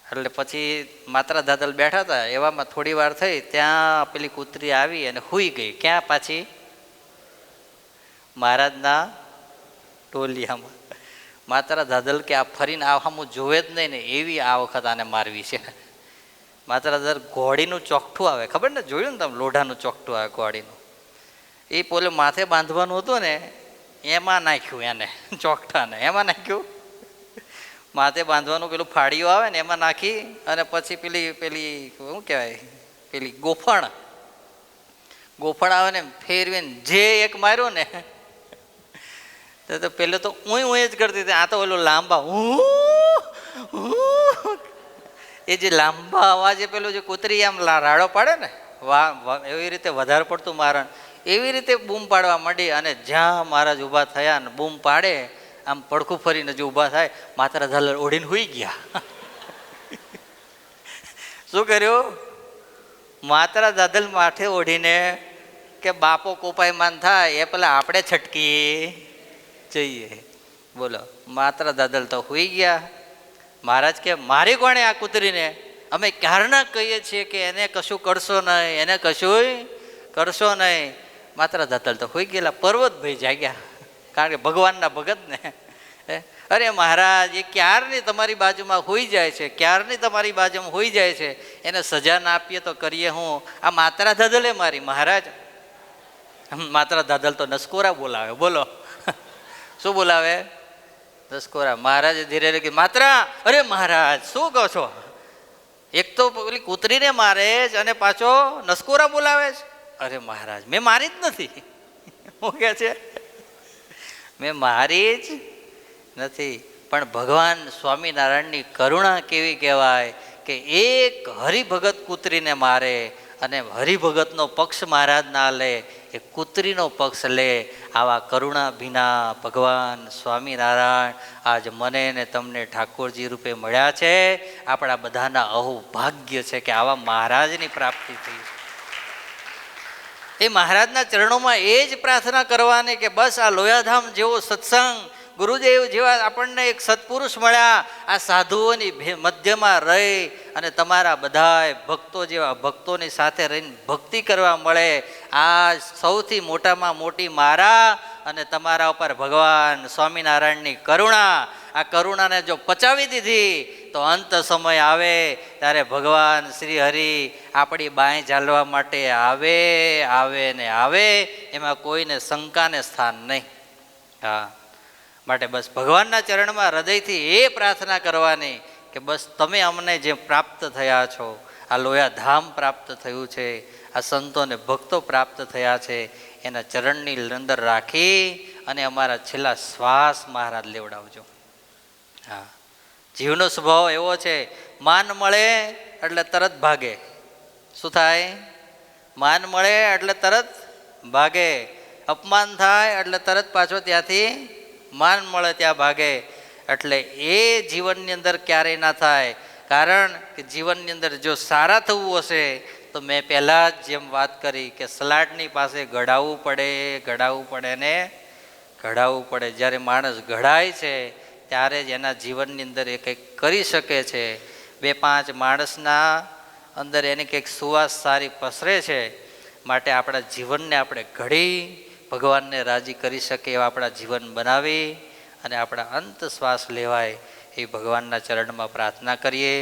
એટલે પછી માત્રા ધાધલ બેઠા હતા એવામાં થોડી વાર થઈ ત્યાં પેલી કૂતરી આવી અને હુઈ ગઈ. ક્યાં? પાછી મહારાજના ટોલિયામાં. માત્રા ધાધલ કે આ ફરીને આ સામું જોવે જ નહીં ને એવી આ વખત આને મારવી છે. માત્રા ધાધલ ઘોડીનું ચોકઠું આવે, ખબર ને, જોયું ને તમે, લોઢાનું ચોકઠું આવે ઘોડીનું. એ પોલે માથે બાંધવાનું હતું ને એમાં નાખ્યું એને, ચોકઠાને એમાં નાખ્યું. માથે બાંધવાનું પેલું ફાડીઓ આવે ને એમાં નાખી અને પછી પેલી શું કહેવાય, પેલી ગોફણ આવે ને ફેરવીને જે એક માર્યો ને તો પેલે તો હું જ કરતી હતી. આ તો ઓલું લાંબા એ જે લાંબા અવાજે પેલું જે કૂતરી આમ રાડો પાડે ને એવી રીતે વધારે પડતું મારણ એવી રીતે બૂમ પાડવા માંડી. અને જ્યાં મહારાજ ઊભા થયા ને બૂમ પાડે આમ પડખું ફરીને જો ઊભા થાય, માત્રા ધાધલ ઓઢીને હુઈ ગયા. શું કર્યું? માત્રા ધાધલ માથે ઓઢીને કે બાપો કોપાયમાન થાય એ પેલા આપણે છટકી જઈએ. બોલો, માત્રા ધાધલ તો હુઈ ગયા. મહારાજ કે મારી કોણે આ કૂતરીને? અમે ક્યારના કહીએ છીએ કે એને કશું કરશો નહીં, એને કશું કરશો નહીં. માત્રા ધાધલ તો હુઈ ગયેલા. પર્વતભાઈ જાગ્યા, કારણ કે ભગવાનના ભગત ને. અરે મહારાજ એ ક્યારની તમારી બાજુમાં હોઈ જાય છે, ક્યારની તમારી બાજુમાં હોઈ જાય છે, એને સજા ના આપીએ તો કરીએ હું? આ માત્રા ધાધલે મારી. મહારાજ માત્રા ધાધલ તો નસકોરા બોલાવે. બોલો શું બોલાવે? નસકોરા. મહારાજે ધીરે ધીરે માત્રા, અરે મહારાજ શું કહો છો? એક તો પેલી કૂતરીને મારે છે અને પાછો નસકોરા બોલાવે છે. અરે મહારાજ મેં મારી જ નથી. શું કહે છે? મેં મારી જ નથી. પણ ભગવાન સ્વામિનારાયણની કરુણા કેવી કહેવાય કે એક હરિભગત કૂતરીને મારે અને હરિભગતનો પક્ષ મહારાજ ના લે, એ કૂતરીનો પક્ષ લે. આવા કરુણા ભીના ભગવાન સ્વામિનારાયણ આજ મને ને તમને ઠાકોરજી રૂપે મળ્યા છે. આપણા બધાના અહોભાગ્ય છે કે આવા મહારાજની પ્રાપ્તિ થઈ. એ મહારાજના ચરણોમાં એ જ પ્રાર્થના કરવાની કે બસ આ લોયાધામ જેવો સત્સંગ, ગુરુદેવ જેવા આપણને એક સત્પુરુષ મળ્યા, આ સાધુઓની મધ્યમાં રહી અને તમારા બધાય ભક્તો જેવા ભક્તોની સાથે રહીને ભક્તિ કરવા મળે. આ સૌથી મોટામાં મોટી મારા અને તમારા ઉપર ભગવાન સ્વામિનારાયણની કરુણા. આ કરુણાને જો પચાવી દીધી તો અંત સમય આવે ત્યારે ભગવાન શ્રી હરિ આપણી બાંય ઝાલવા માટે આવે આવે ને આવે. એમાં કોઈને શંકાને સ્થાન નહીં. હા, માટે બસ ભગવાનના ચરણમાં હૃદયથી એ પ્રાર્થના કરવાની કે બસ તમે અમને જે પ્રાપ્ત થયા છો, આ લોયાધામ પ્રાપ્ત થયું છે, આ સંતોને ભક્તો પ્રાપ્ત થયા છે, એના ચરણની અંદર રાખી અને અમારા છેલ્લા શ્વાસ મહારાજ લેવડાવજો. હા, જીવનો સ્વભાવ એવો છે, માન મળે એટલે તરત ભાગે. શું થાય? માન મળે એટલે તરત ભાગે. અપમાન થાય એટલે તરત પાછો ત્યાંથી માન મળે ત્યાં ભાગે. એટલે એ જીવનની અંદર ક્યારેય ના થાય. કારણ કે જીવનની અંદર જો સારા થવું હશે તો મેં પહેલાં જ જેમ વાત કરી કે સલાડની પાસે ઘડાવવું પડે ને ઘડાવવું પડે. જ્યારે માણસ ઘડાય છે ત્યારે જ એના જીવનની અંદર એ કંઈક કરી શકે છે. 2-5 માણસના અંદર એની કંઈક સુવાસ સારી પસરે છે. માટે આપણા જીવનને આપણે ઘડી ભગવાનને રાજી કરી શકે એવા આપણા જીવન બનાવી અને આપણા અંત શ્વાસ લેવાય એ ભગવાનના ચરણમાં પ્રાર્થના કરીએ.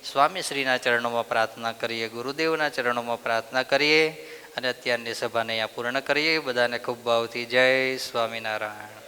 સ્વામીશ્રીના ચરણોમાં પ્રાર્થના કરીએ, ગુરુદેવના ચરણોમાં પ્રાર્થના કરીએ અને અત્યારની સભાને અહીંયા પૂર્ણ કરીએ. બધાને ખૂબ ભાવથી જય સ્વામિનારાયણ.